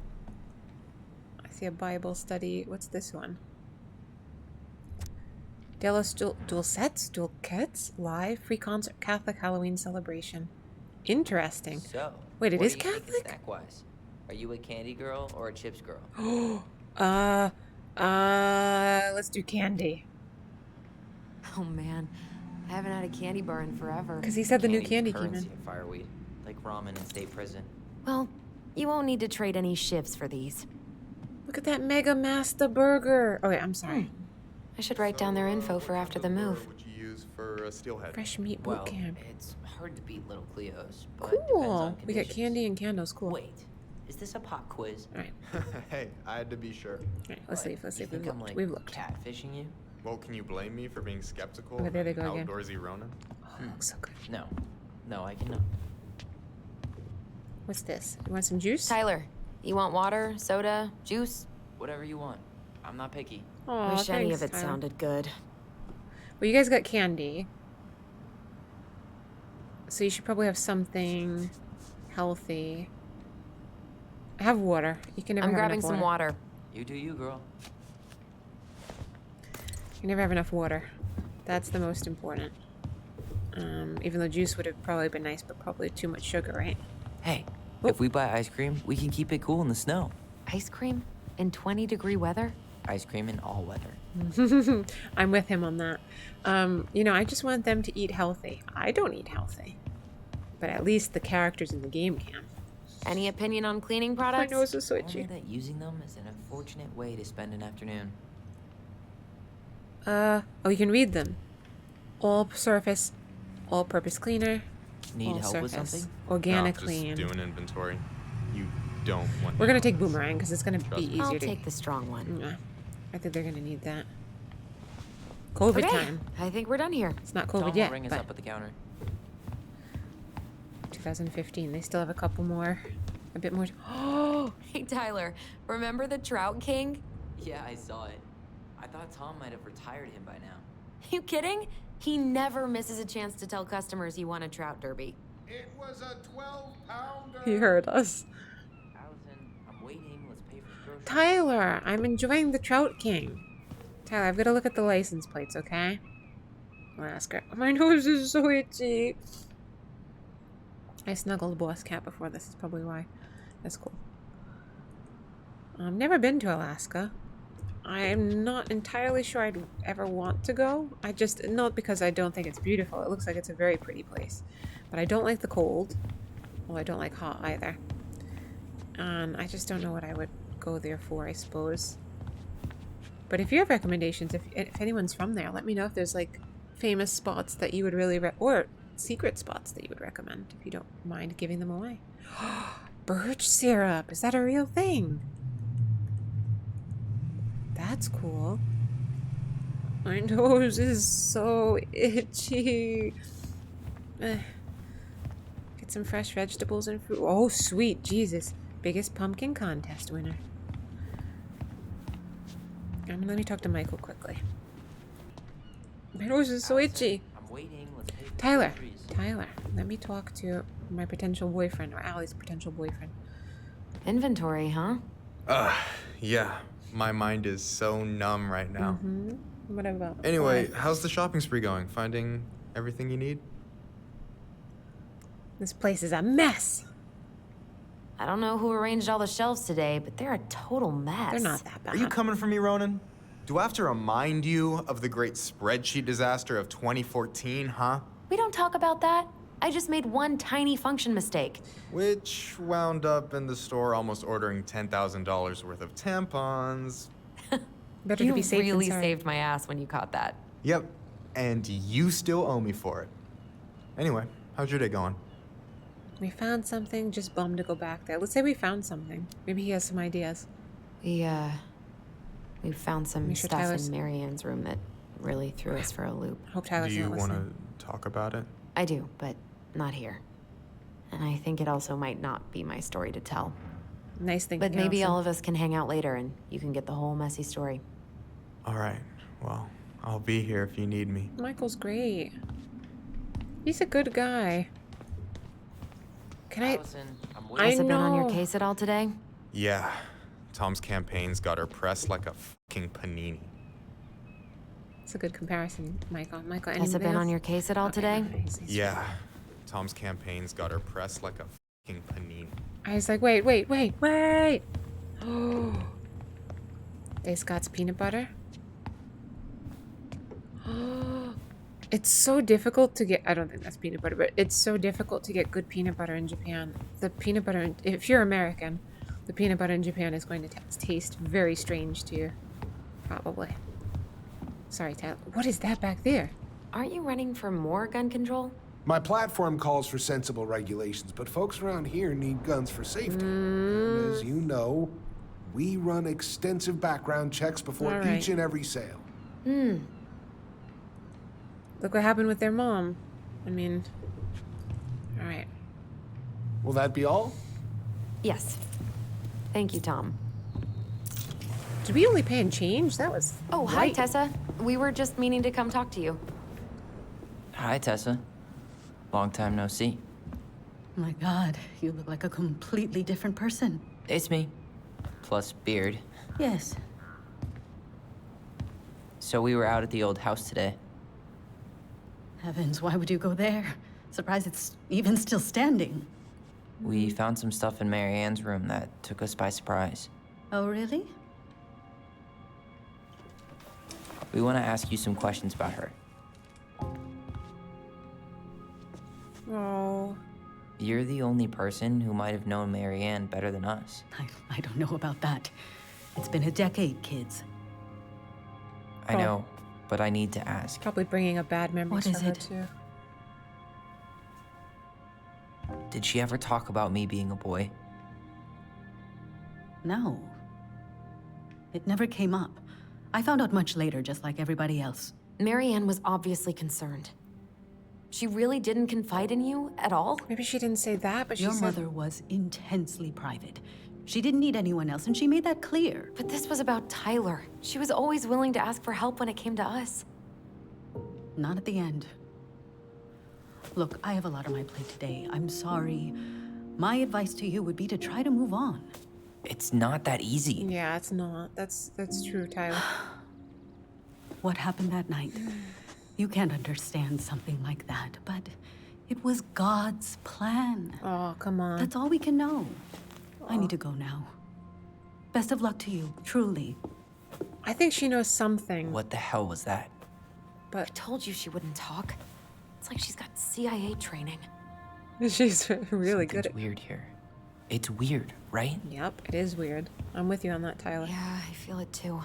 I see a Bible study. What's this one? Delos dual sets, dual kits, live, free concert, Catholic Halloween celebration. Interesting. So, Wait, it what is are you thinking Catholic? snack-wise? Are you a candy girl or a chips girl? Let's do candy. Oh man, I haven't had a candy bar in forever. Because he said the new Candy's candy came currency in. in fireweed, like ramen in state prison. Well, you won't need to trade any shifts for these. Look at that Mega Master burger. Okay, I'm sorry. I should write down their info for after the move. What would you use for a steelhead? Fresh meat boot Well, camp. it's hard to beat little Cleo's, but depends Cool. on We got conditions. candy and candles. Cool. Wait, is this a pop quiz? All right. Hey, I had to be sure. All right. Let's What, see. Let's see. You We've think I'm looked. like We've looked. catfishing you? Well, can you blame me for being skeptical Okay, there they of go again. outdoorsy Ronan? Oh, it looks so good. No, I cannot. What's this? You want some juice? Tyler, you want water, soda, juice? Whatever you want. I'm not picky. Aw, Wish any of thanks, it Tyler. sounded good. Well, you guys got candy. So you should probably have something healthy. I have water. You can never I'm have grabbing enough some water. You do you, girl. You never have enough water. That's the most important. Even though juice would have probably been nice, but probably too much sugar, right? Hey, Oh. if we buy ice cream, we can keep it cool in the snow. Ice cream? In 20-degree weather? Ice cream in all weather. I'm with him on that. You know, I just want them to eat healthy. I don't eat healthy. But at least the characters in the game can. Any opinion on cleaning My products? nose is so Only itchy. that using them is an unfortunate way to spend an afternoon. Oh, you can read them. All surface, all-purpose cleaner. Need all help with surface, something? organic No, clean. just do an inventory. You don't want. We're gonna take Boomerang because it's gonna be easier I'll to. take the strong one. Yeah, I think they're gonna need that. COVID Okay, time. I think we're done here. It's not Tell COVID 'em yet, I'll ring us but up at the counter. 2015. They still have a couple more, a bit more. Oh, Hey, Tyler, remember the Trout King? Yeah, I saw it. I thought Tom might have retired him by now. You kidding? He never misses a chance to tell customers he won a trout derby. It was a 12-pounder. he heard us. Allison, I'm waiting. Let's pay for the groceries. Tyler, I'm enjoying the Trout King. Tyler, I've got to look at the license plates, okay? I'll ask her. My nose is so itchy. I snuggled a boss cat before. This is probably why. That's cool. I've never been to Alaska. I'm not entirely sure I'd ever want to go. Not because I don't think it's beautiful. It looks like it's a very pretty place. But I don't like the cold. Well, I don't like hot either. And I just don't know what I would go there for, I suppose. But if you have recommendations, if anyone's from there, let me know if there's like famous spots that you would really or secret spots that you would recommend, if you don't mind giving them away. Birch syrup, is that a real thing? That's cool. My nose is so itchy. Get some fresh vegetables and fruit. Oh, sweet Jesus. Biggest pumpkin contest winner. Let me talk to Michael quickly. My nose is so itchy. I'm waiting. Let's pay for the Tyler, groceries. Tyler, let me talk to my potential boyfriend, or Allie's potential boyfriend. Inventory, huh? Yeah. My mind is so numb right now. What about? Anyway, why? how's the shopping spree going? Finding everything you need? This place is a mess. I don't know who arranged all the shelves today, but they're a total mess. They're not that bad. Are you coming for me, Ronan? Do I have to remind you of the great spreadsheet disaster of 2014, huh? We don't talk about that. I just made one tiny function mistake. Which wound up in the store almost ordering $10,000 worth of tampons. Better You to be safe than really sorry. saved my ass when you caught that. Yep, and you still owe me for it. Anyway, how's your day going? We found something, just bummed to go back there. Let's say we found something. Maybe he has some ideas. We found some Make sure stuff Tyler's- in Marianne's room that really threw us for a loop. Hope Tyler's Do you not want listening. to talk about it? I do, but not here. And I think it also might not be my story to tell. Nice thing. But maybe all of us can hang out later and you can get the whole messy story. All right, well, I'll be here if you need me. Michael's great. He's a good guy. Can I? Allison, I'm I waiting. Has it been on your know. case at all today? Yeah, Tom's campaign's got her pressed like a fucking panini. It's a good comparison, Michael. Michael, Has it anybody been on else? your case at all Okay, today? he's- Yeah, Tom's campaign's got her pressed like a fucking panini. I was like, wait. Oh, they Scott's peanut butter. It's so difficult to get. I don't think that's peanut butter, but it's so difficult to get good peanut butter in Japan. The peanut butter, if you're American, the peanut butter in Japan is going to taste very strange to you, probably. Sorry, Tyler. What is that back there? Aren't you running for more gun control? My platform calls for sensible regulations, but folks around here need guns for safety. And as you know, we run extensive background checks before All right. each and every sale. Look what happened with their mom. I mean, all right. Will that be all? Yes. Thank you, Tom. Did we only pay in change? That was. Oh, hi, light. Tessa. We were just meaning to come talk to you. Hi, Tessa. Long time no see. My God, you look like a completely different person. It's me. Plus beard. Yes. So we were out at the old house today. Heavens, why would you go there? Surprised it's even still standing. We found some stuff in Marianne's room that took us by surprise. Oh, really? We want to ask you some questions about her. Oh. You're the only person who might have known Marianne better than us. I don't know about that. It's been a decade, kids. I know, but I need to ask. Probably bringing up bad memories What for is her it? too. Did she ever talk about me being a boy? No. It never came up. I found out much later, just like everybody else. Marianne was obviously concerned. She really didn't confide in you at all? Maybe she didn't say that, but she Your said... mother was intensely private. She didn't need anyone else, and she made that clear. But this was about Tyler. She was always willing to ask for help when it came to us. Not at the end. Look, I have a lot on my plate today. I'm sorry. My advice to you would be to try to move on. It's not that easy. Yeah, it's not. That's true, Tyler. What happened that night? You can't understand something like that, but it was God's plan. Oh, come on. That's all we can know. I need to go now. Best of luck to you, truly. I think she knows something. What the hell was that? I told you she wouldn't talk. It's like she's got CIA training. She's really good Something's at... weird here. It's weird, right? Yep, it is weird. I'm with you on that, Tyler. Yeah, I feel it too.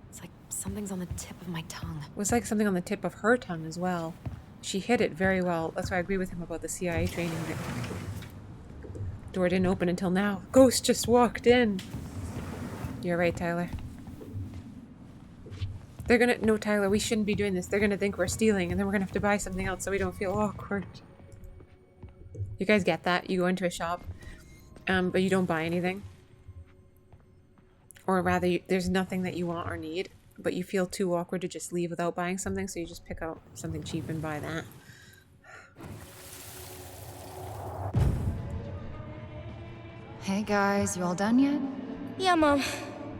It's like something's on the tip of my tongue. It was like something on the tip of her tongue as well. She hit it very well. That's why I agree with him about the CIA training. Door didn't open until now. Ghost just walked in. You're right, Tyler. They're gonna... No, Tyler, we shouldn't be doing this. They're gonna think we're stealing, and then we're gonna have to buy something else so we don't feel awkward. You guys get that? You go into a shop, but you don't buy anything. Or rather, there's nothing that you want or need, but you feel too awkward to just leave without buying something, so you just pick out something cheap and buy that. Hey guys, you all done yet? Yeah, Mom.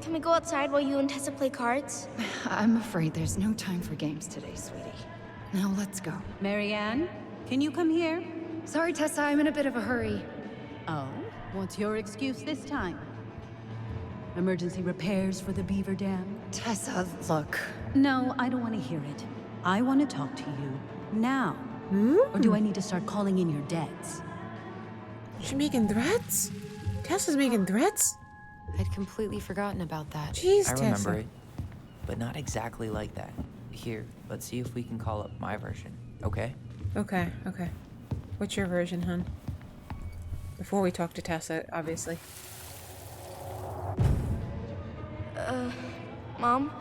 Can we go outside while you and Tessa play cards? I'm afraid there's no time for games today, sweetie. Now let's go. Marianne, can you come here? Sorry, Tessa, I'm in a bit of a hurry. Oh, what's your excuse this time? Emergency repairs for the beaver dam? Tessa, look. No, I don't want to hear it. I want to talk to you now. Or do I need to start calling in your debts? She's making threats? Tessa's making threats? I'd completely forgotten about that. Jeez, I Tessa. remember it, but not exactly like that. Here, let's see if we can call up my version, okay? Okay, okay. What's your version, hun? Before we talk to Tessa, obviously. Mom,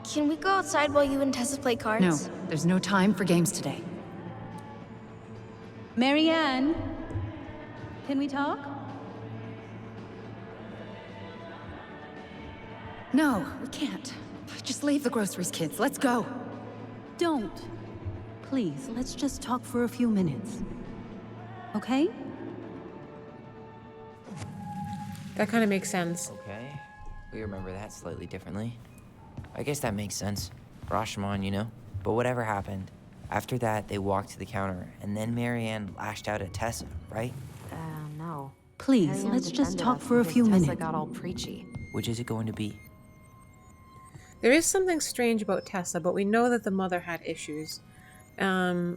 can we go outside while you and Tessa play cards? No, there's no time for games today. Marianne, can we talk? No, we can't. Just leave the groceries, kids. Let's go. Don't. Please, let's just talk for a few minutes. Okay? That kind of makes sense. Okay, we remember that slightly differently. I guess that makes sense. Rashomon, you know? But whatever happened, after that, they walked to the counter, and then Marianne lashed out at Tessa, right? No. Please, Marianne let's just defended talk us for a because few Tessa minutes. got all preachy. Which is it going to be? There is something strange about Tessa, but we know that the mother had issues. I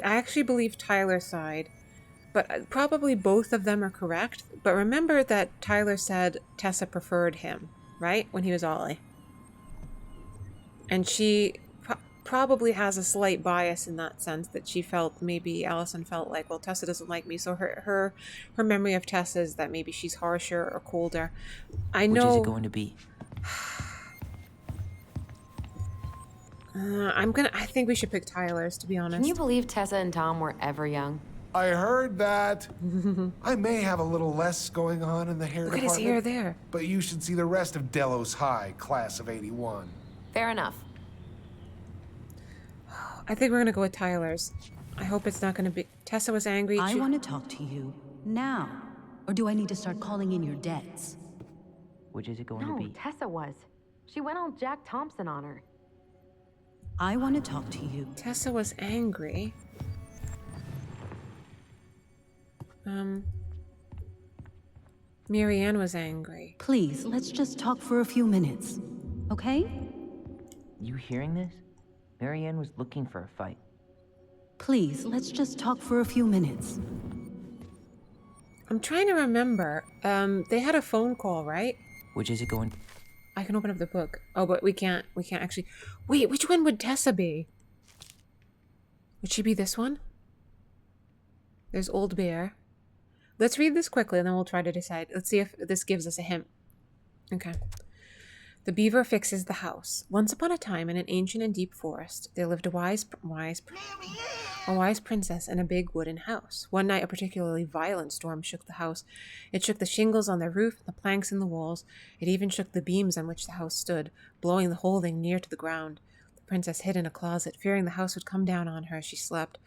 actually believe Tyler's side, but probably both of them are correct. But remember that Tyler said Tessa preferred him, right? When he was Ollie. And she probably has a slight bias in that sense, that she felt, maybe Allison felt like, well, Tessa doesn't like me, so her memory of Tessa is that maybe she's harsher or colder. I know. Which is it going to be? I think we should pick Tyler's, to be honest. Can you believe Tessa and Tom were ever young? I heard that. I may have a little less going on in the hair Look at department. his hair there. But you should see the rest of Delos High, class of '81. Fair enough. I think we're gonna go with Tyler's. I hope it's not gonna be... Tessa was angry. I want to talk to you now. Or do I need to start calling in your debts? Which is it going to No, be? Tessa was. She went all Jack Thompson on her. I want to talk to you. Tessa was angry. Marianne was angry. Please, let's just talk for a few minutes. Okay? You hearing this? Marianne was looking for a fight. Please, let's just talk for a few minutes. I'm trying to remember. They had a phone call, right? Which is it going? I can open up the book. Oh, but we can't actually. Wait, which one would Tessa be? Would she be this one? There's Old Bear. Let's read this quickly and then we'll try to decide. Let's see if this gives us a hint. Okay. The beaver fixes the house. Once upon a time, in an ancient and deep forest, there lived a wise princess in a big wooden house. One night, a particularly violent storm shook the house. It shook the shingles on the roof, the planks in the walls. It even shook the beams on which the house stood, blowing the whole thing near to the ground. The princess hid in a closet, fearing the house would come down on her as she slept.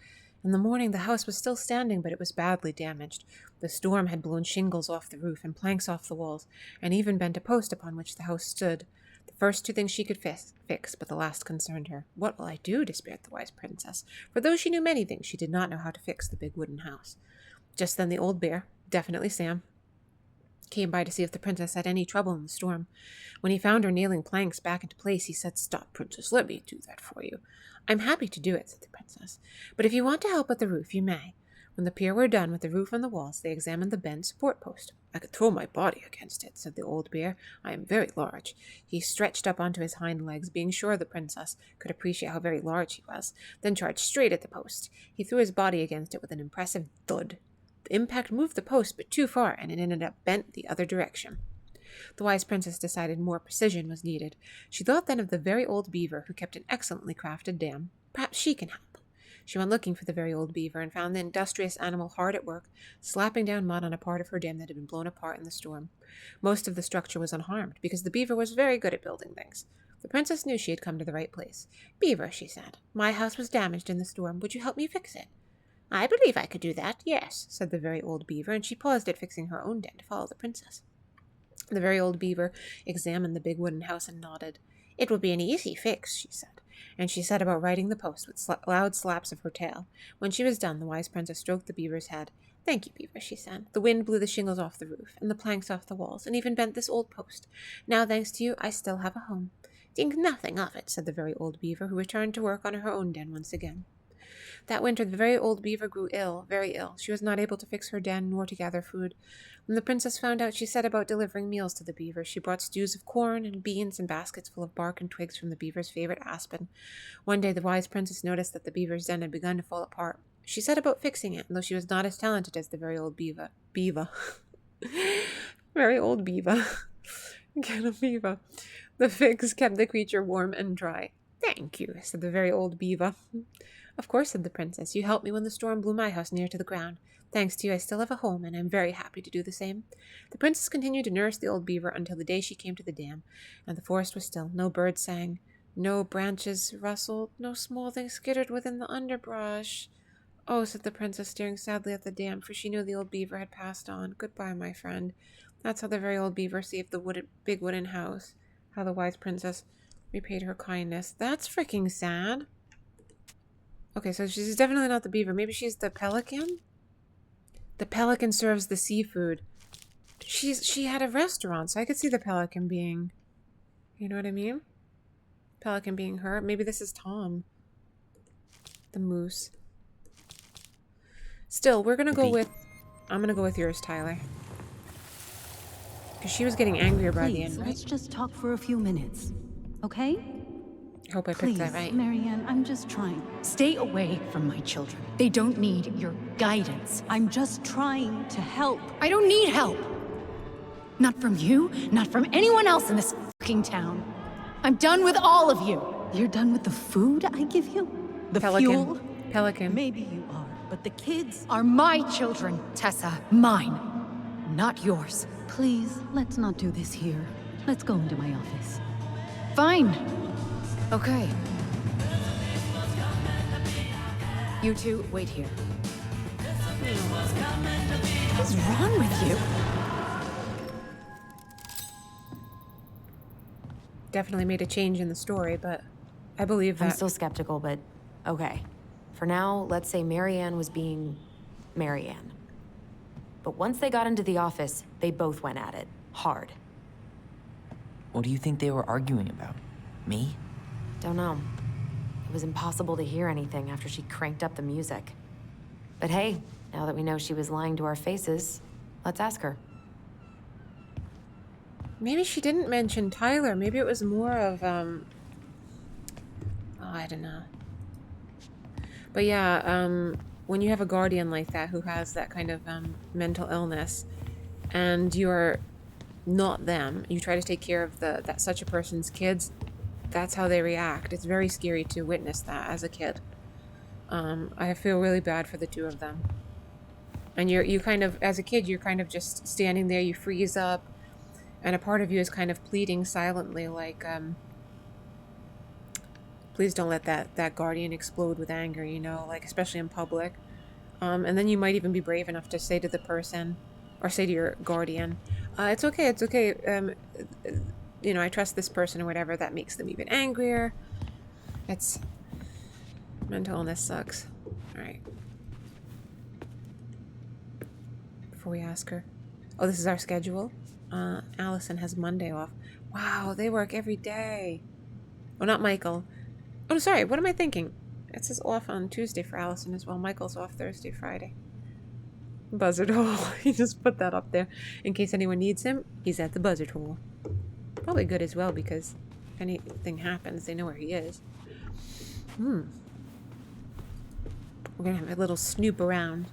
In the morning, the house was still standing, but it was badly damaged. The storm had blown shingles off the roof and planks off the walls, and even bent a post upon which the house stood. The first two things she could fix, but the last concerned her. What will I do? Despaired the wise princess. For though she knew many things, she did not know how to fix the big wooden house. Just then the old bear, definitely Sam, came by to see if the princess had any trouble in the storm. When he found her nailing planks back into place, he said, "Stop, princess, let me do that for you." "I'm happy to do it," said the princess. "But if you want to help with the roof, you may." When the pair were done with the roof and the walls, they examined the bent support post. "I could throw my body against it," said the old bear. "I am very large." He stretched up onto his hind legs, being sure the princess could appreciate how very large he was, then charged straight at the post. He threw his body against it with an impressive thud. The impact moved the post, but too far, and it ended up bent the other direction. The wise princess decided more precision was needed. She thought then of the very old beaver who kept an excellently crafted dam. Perhaps she can help. She went looking for the very old beaver and found the industrious animal hard at work, slapping down mud on a part of her dam that had been blown apart in the storm. Most of the structure was unharmed, because the beaver was very good at building things. The princess knew she had come to the right place. "Beaver," she said, "my house was damaged in the storm. Would you help me fix it?" "I believe I could do that, yes," said the very old beaver, and she paused at fixing her own den to follow the princess. The very old beaver examined the big wooden house and nodded. "It will be an easy fix," she said, and she set about righting the post with loud slaps of her tail. When she was done, the wise princess stroked the beaver's head. "Thank you, beaver," she said. "The wind blew the shingles off the roof, and the planks off the walls, and even bent this old post. Now, thanks to you, I still have a home." "Think nothing of it," said the very old beaver, who returned to work on her own den once again. That winter, the very old beaver grew ill, very ill. She was not able to fix her den nor to gather food. When the princess found out, she set about delivering meals to the beaver. She brought stews of corn and beans and baskets full of bark and twigs from the beaver's favorite aspen. One day, the wise princess noticed that the beaver's den had begun to fall apart. She set about fixing it, and though she was not as talented as the very old beaver. Very old beaver. Get a beaver. The fix kept the creature warm and dry. "Thank you," said the very old beaver. "Of course," said the princess. "You helped me when the storm blew my house near to the ground. Thanks to you, I still have a home, and I'm very happy to do the same." The princess continued to nurse the old beaver until the day she came to the dam, and the forest was still. No birds sang, no branches rustled, no small thing skittered within the underbrush. "Oh," said the princess, staring sadly at the dam, for she knew the old beaver had passed on. "Goodbye, my friend." That's how the very old beaver saved the big wooden house. How the wise princess repaid her kindness. That's freaking sad. Okay, so she's definitely not the beaver. Maybe she's the pelican? The pelican serves the seafood. She had a restaurant, so I could see the pelican being... You know what I mean? Pelican being her. Maybe this is Tom. The moose. Still, we're gonna go with... I'm gonna go with yours, Tyler. Because she was getting angrier by the end, right? Let's just talk for a few minutes, okay? I hope I picked that right. Marianne, I'm just trying. Stay away from my children. They don't need your guidance. I'm just trying to help. I don't need help. Not from you, not from anyone else in this fucking town. I'm done with all of you. You're done with the food I give you? The fuel? Pelican. Maybe you are, but the kids are my children, Tessa. Mine, not yours. Please, let's not do this here. Let's go into my office. Fine. Okay. You two, wait here. What is wrong with you? Definitely made a change in the story, but I believe that. I'm still skeptical, but okay. For now, let's say Marianne was being Marianne. But once they got into the office, they both went at it. Hard. What do you think they were arguing about? Me? Don't know. It was impossible to hear anything after she cranked up the music. But hey, now that we know she was lying to our faces, let's ask her. Maybe she didn't mention Tyler. Maybe it was more of, oh, I don't know. But yeah, when you have a guardian like that who has that kind of mental illness, and you're not them, you try to take care of that such a person's kids, that's how they react. It's very scary to witness that as a kid. I feel really bad for the two of them. And you kind of, as a kid, you're kind of just standing there, you freeze up, and a part of you is kind of pleading silently, like, please don't let that guardian explode with anger, you know, like, especially in public. And then you might even be brave enough to say to the person, or say to your guardian, it's okay, you know, I trust this person or whatever. That makes them even angrier. Mental illness sucks. Alright. Before we ask her. Oh, this is our schedule. Allison has Monday off. Wow, they work every day. Oh, not Michael. Oh, sorry, what am I thinking? It says off on Tuesday for Allison as well. Michael's off Thursday, Friday. Buzzard Hole. He just put that up there. In case anyone needs him, he's at the Buzzard Hole. Probably good as well, because if anything happens, they know where he is. We're gonna have a little snoop around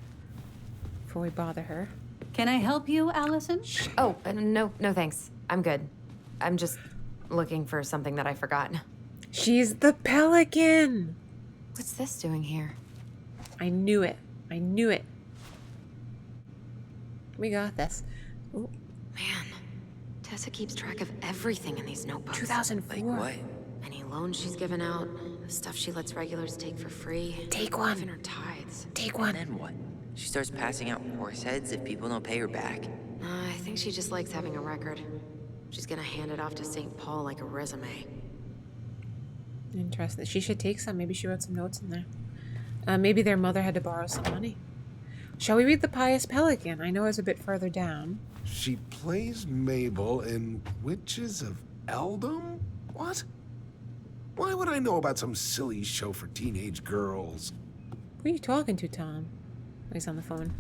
before we bother her. Can I help you, Allison? Oh, no thanks. I'm good. I'm just looking for something that I forgot. She's the pelican! What's this doing here? I knew it. I knew it. We got this. Ooh. Man, Tessa keeps track of everything in these notebooks. 2004. Like what? Any loans she's given out, the stuff she lets regulars take for free. Take one. Even her tithes. Take one. And then what? She starts passing out horse heads if people don't pay her back. I think she just likes having a record. She's gonna hand it off to St. Paul like a resume. Interesting. She should take some. Maybe she wrote some notes in there. Maybe their mother had to borrow some money. Shall we read The Pious Pelican? I know it's a bit further down. She plays Mabel in Witches of Eldom? What? Why would I know about some silly show for teenage girls? Who are you talking to, Tom? He's on the phone.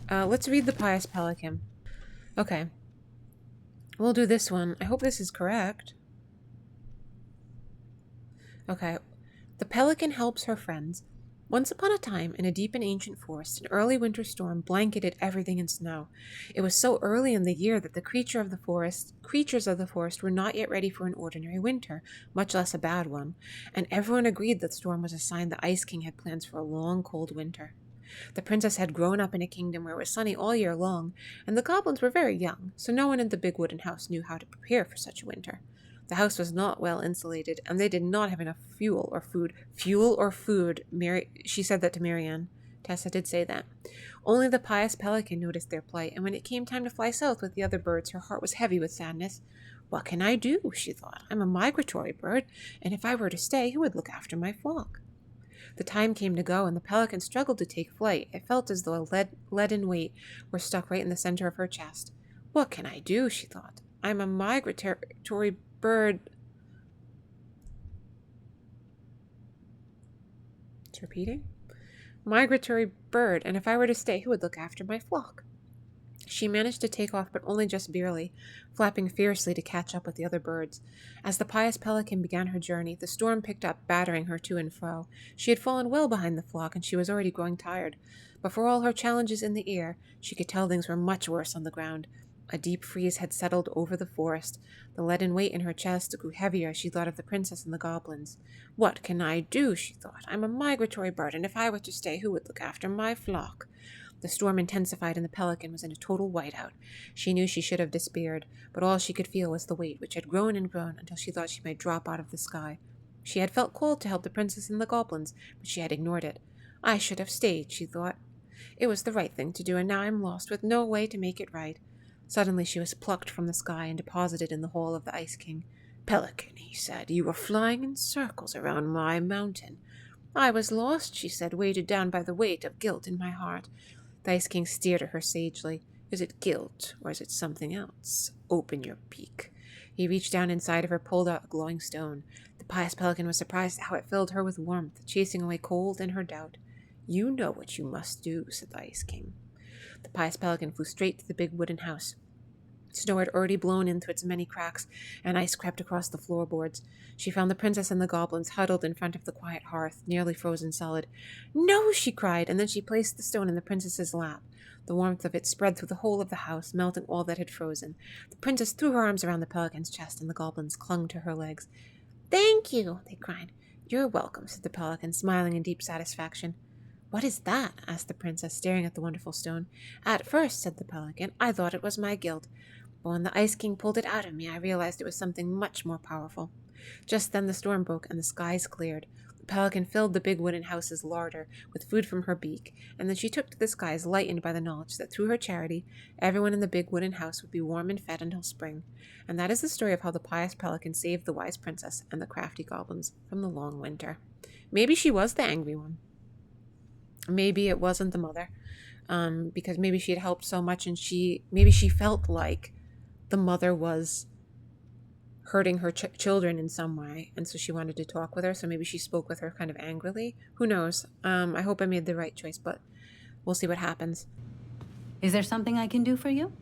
Let's read The Pious Pelican. Okay. We'll do this one. I hope this is correct. Okay. The pelican helps her friends. Once upon a time, in a deep and ancient forest, an early winter storm blanketed everything in snow. It was so early in the year that the creatures of the forest were not yet ready for an ordinary winter, much less a bad one, and everyone agreed that the storm was a sign the Ice King had plans for a long, cold winter. The princess had grown up in a kingdom where it was sunny all year long, and the goblins were very young, so no one in the big wooden house knew how to prepare for such a winter. The house was not well insulated, and they did not have enough fuel or food. She said that to Marianne. Tessa did say that. Only the Pious Pelican noticed their plight, and when it came time to fly south with the other birds, her heart was heavy with sadness. What can I do? She thought. I'm a migratory bird, and if I were to stay, who would look after my flock? The time came to go, and the pelican struggled to take flight. It felt as though a leaden weight were stuck right in the center of her chest. What can I do? She thought. I'm a migratory bird. It's repeating. Migratory bird, and if I were to stay, who would look after my flock? She managed to take off, but only just barely, flapping fiercely to catch up with the other birds. As the Pious Pelican began her journey, the storm picked up, battering her to and fro. She had fallen well behind the flock, and she was already growing tired. But for all her challenges in the air, she could tell things were much worse on the ground. A deep freeze had settled over the forest. The leaden weight in her chest grew heavier as she thought of the princess and the goblins. What can I do? She thought. I'm a migratory bird, and if I were to stay, who would look after my flock? The storm intensified, and the pelican was in a total whiteout. She knew she should have despaired, but all she could feel was the weight, which had grown and grown until she thought she might drop out of the sky. She had felt called to help the princess and the goblins, but she had ignored it. I should have stayed, she thought. It was the right thing to do, and now I'm lost, with no way to make it right. Suddenly she was plucked from the sky and deposited in the hall of the Ice King. Pelican, he said, you were flying in circles around my mountain. I was lost, she said, weighted down by the weight of guilt in my heart. The Ice King stared at her sagely. Is it guilt, or is it something else? Open your beak. He reached down inside of her, pulled out a glowing stone. The pious pelican was surprised at how it filled her with warmth, chasing away cold and her doubt. "You know what you must do," said the Ice King. The pious pelican flew straight to the big wooden house. Snow had already blown into its many cracks, and ice crept across the floorboards. She found the princess and the goblins huddled in front of the quiet hearth, nearly frozen solid. "No!" she cried, and then she placed the stone in the princess's lap. The warmth of it spread through the whole of the house, melting all that had frozen. The princess threw her arms around the pelican's chest, and the goblins clung to her legs. "Thank you!" they cried. "You're welcome," said the pelican, smiling in deep satisfaction. "What is that?" asked the princess, staring at the wonderful stone. "At first," said the pelican, "I thought it was my guild. But when the Ice King pulled it out of me, I realized it was something much more powerful." Just then the storm broke and the skies cleared. The pelican filled the big wooden house's larder with food from her beak, and then she took to the skies, lightened by the knowledge that through her charity, everyone in the big wooden house would be warm and fed until spring. And that is the story of how the pious pelican saved the wise princess and the crafty goblins from the long winter. Maybe she was the angry one. Maybe it wasn't the mother, because maybe she had helped so much, and maybe she felt like the mother was hurting her children in some way, and so she wanted to talk with her, so maybe she spoke with her kind of angrily. Who knows? I hope I made the right choice, but we'll see what happens. Is there something I can do for you?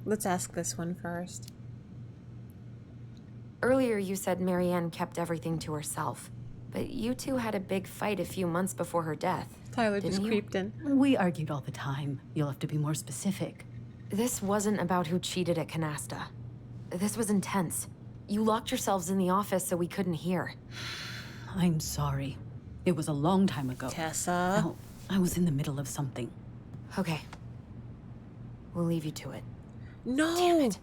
Let's ask this one first. Earlier you said Marianne kept everything to herself, but you two had a big fight a few months before her death. Tyler just creeped in. We argued all the time. You'll have to be more specific. This wasn't about who cheated at Canasta. This was intense. You locked yourselves in the office so we couldn't hear. I'm sorry. It was a long time ago. Tessa. No, I was in the middle of something. Okay. We'll leave you to it. No! Damn it.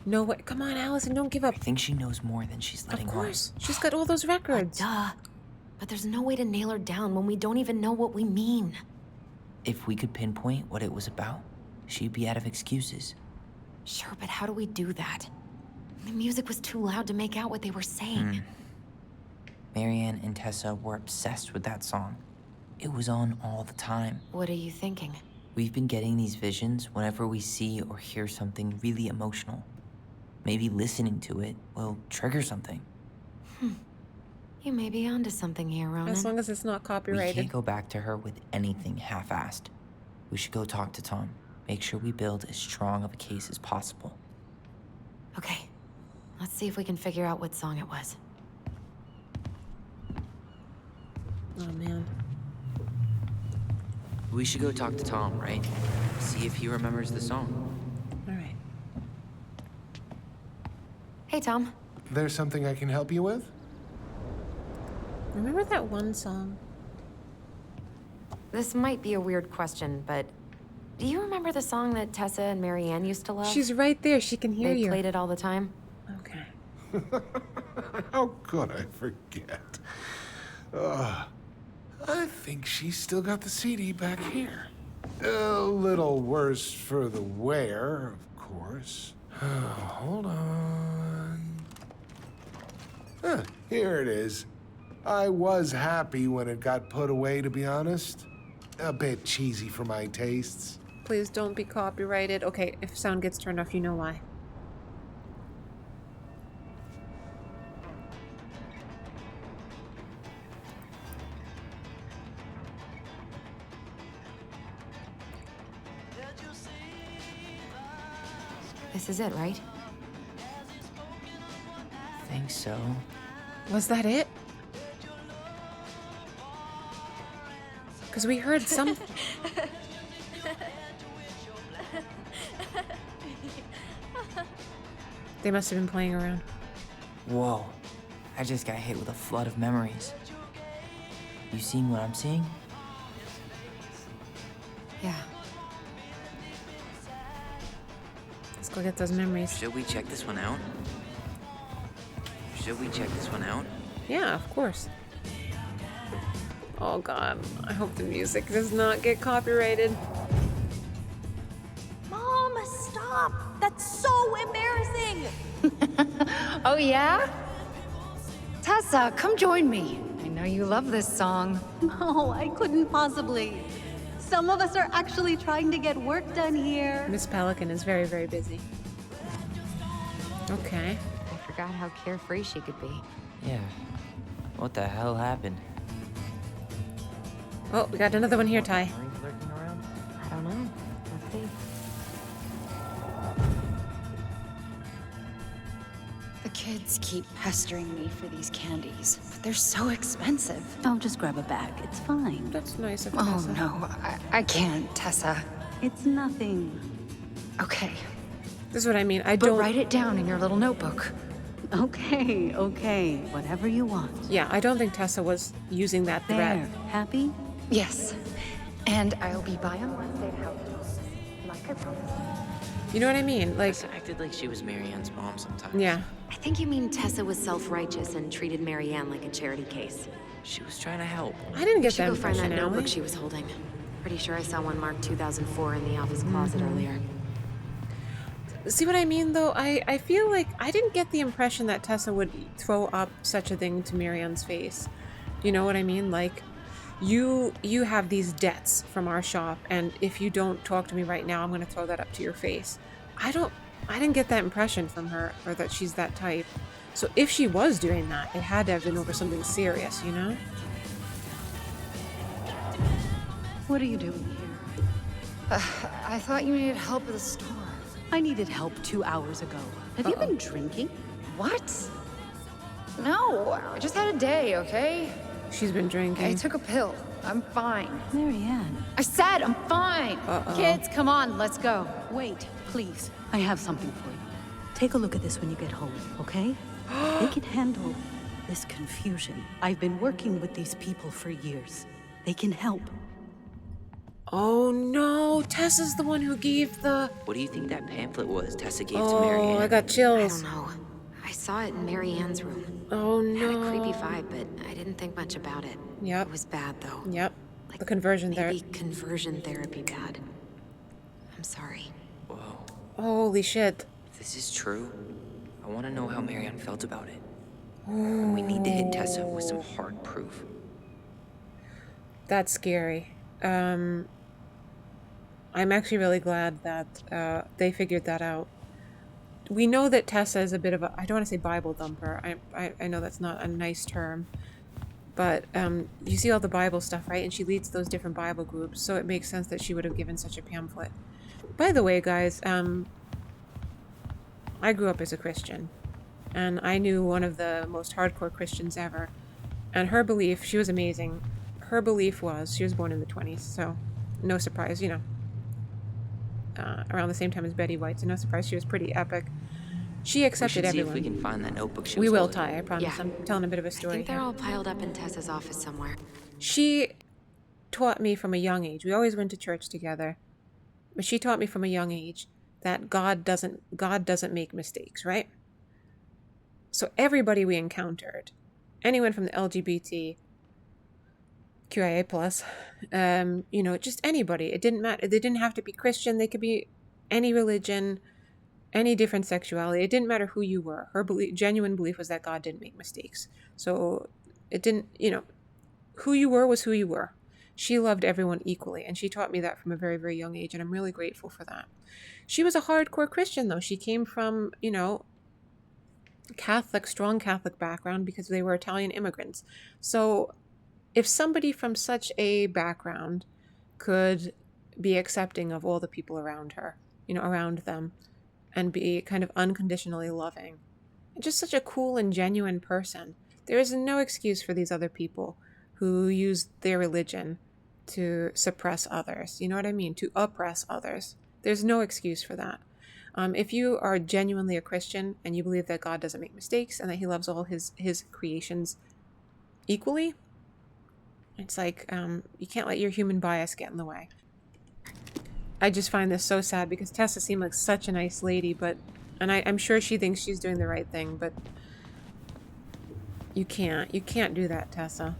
No way. Come on, Allison, don't give up. I think she knows more than she's letting Of on. course. She's got all those records. Duh. But there's no way to nail her down when we don't even know what we mean. If we could pinpoint what it was about, she'd be out of excuses. Sure, but how do we do that? The music was too loud to make out what they were saying. Marianne and Tessa were obsessed with that song. It was on all the time. What are you thinking? We've been getting these visions whenever we see or hear something really emotional. Maybe listening to it will trigger something. You may be onto something here, Ronan. As long as it's not We copyrighted. can't go back to her with anything half-assed. We should go talk to Tom. Make sure we build as strong of a case as possible. Okay. Let's see if we can figure out what song it was. Oh, man. We should go talk to Tom, right? See if he remembers the song. All right. Hey, Tom. There's something I can help you with? Remember that one song? This might be a weird question, but do you remember the song that Tessa and Marianne used to love? She's right there. She can hear They you. played it all the time. Okay. How could I forget? I think she's still got the CD back here. A little worse for the wear, of course. Hold on. Here it is. I was happy when it got put away, to be honest. A bit cheesy for my tastes. Please don't be copyrighted. Okay, if sound gets turned off, you know why. This is it, right? Think so. Was that it? Because we heard some... They must have been playing around. Whoa. I just got hit with a flood of memories. You seeing what I'm seeing? Yeah. Let's go get those memories. Should we check this one out? Yeah, of course. Oh god, I hope the music does not get copyrighted. Mom, stop! That's so embarrassing! Oh, yeah? Tessa, come join me. I know you love this song. No, I couldn't possibly. Some of us are actually trying to get work done here. Miss Pelican is very, very busy. Okay. I forgot how carefree she could be. Yeah. What the hell happened? Oh, we got another one here, Ty. Marines lurking around? I don't know. Let's see. The kids keep pestering me for these candies, but they're so expensive. I'll just grab a bag. It's fine. That's nice of Oh Tessa. no, I can't, Tessa. It's nothing. Okay, This is what I mean. I but don't. write it down in your little notebook. Okay. Whatever you want. Yeah, I don't think Tessa was using that There. threat. Happy? Yes, and I'll be by on Wednesday to help you. Like I promised. You know what I mean? Like, Tessa acted like she was Marianne's mom sometimes. yeah. I think you mean Tessa was self-righteous and treated Marianne like a charity case. She was trying to help. I didn't get Should that go find that impression, notebook Allie. she was holding. Pretty sure I saw one marked 2004 in the office closet earlier. See what I mean, though? I feel like I didn't get the impression that Tessa would throw up such a thing to Marianne's face. You know what I mean? Like, you have these debts from our shop, and if you don't talk to me right now, I'm going to throw that up to your face. I didn't get that impression from her, or that she's that type. So if she was doing that, it had to have been over something serious, you know? What are you doing here? I thought you needed help at the store. I needed help 2 hours ago. Have you been drinking? What? No, I just had a day, okay? She's been drinking. I took a pill. I'm fine. Marianne. I said I'm fine. Kids, come on, let's go. Wait, please. I have something for you. Take a look at this when you get home, okay? They can handle this confusion. I've been working with these people for years. They can help. Oh no, Tessa's the one who gave the... What do you think that pamphlet was Tessa gave to Oh, Marianne? I got I chills. don't know. I saw it in Marianne's room. Oh It had a no. creepy vibe, but I didn't think much about it. Yep. It was bad, though. Yep. Like, The conversion maybe there. conversion therapy bad. I'm sorry. Whoa. Holy shit. If this is true, I want to know how Marianne felt about it. And we need to hit Tessa with some hard proof. That's scary. I'm actually really glad that they figured that out. We know that Tessa is a bit of a, I don't want to say Bible thumper. I know that's not a nice term. But you see all the Bible stuff, right? And she leads those different Bible groups, so it makes sense that she would have given such a pamphlet. By the way, guys, I grew up as a Christian. And I knew one of the most hardcore Christians ever. And her belief, she was amazing. Her belief was, she was born in the 20s, so no surprise, you know. Around the same time as Betty White, so no surprise, she was pretty epic. She accepted we should everyone. see if we can find that notebook she We was will, holding. Ty, I promise. Yeah. I'm telling a bit of a I story think they're here. all piled up in Tessa's office somewhere. She taught me from a young age. We always went to church together. But she taught me from a young age that God doesn't make mistakes, right? So everybody we encountered, anyone from the LGBT, QIA plus, you know, just anybody. It didn't matter. They didn't have to be Christian. They could be any religion, any different sexuality. It didn't matter who you were. Her genuine belief was that God didn't make mistakes. So it didn't, you know, who you were was who you were. She loved everyone equally, and she taught me that from a very, very young age, and I'm really grateful for that. She was a hardcore Christian, though. She came from, you know, strong Catholic background because they were Italian immigrants. So if somebody from such a background could be accepting of all the people around her, you know, around them, and be kind of unconditionally loving, just such a cool and genuine person, there is no excuse for these other people who use their religion to suppress others. You know what I mean? To oppress others. There's no excuse for that. If you are genuinely a Christian and you believe that God doesn't make mistakes and that he loves all his creations equally, it's like you can't let your human bias get in the way. I just find this so sad because Tessa seemed like such a nice lady, and I'm sure she thinks she's doing the right thing, but you can't do that, Tessa.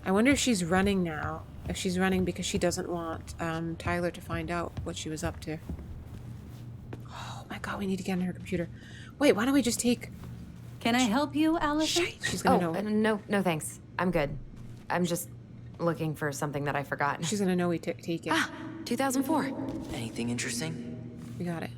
I wonder if she's running now. If she's running because she doesn't want Tyler to find out what she was up to. Oh my god, we need to get on her computer. Wait, why don't we just take... Can I help you, Allison? She's gonna know. No thanks. I'm good. I'm just looking for something that I forgot. She's gonna know we take it. Ah, 2004. Anything interesting? We got it.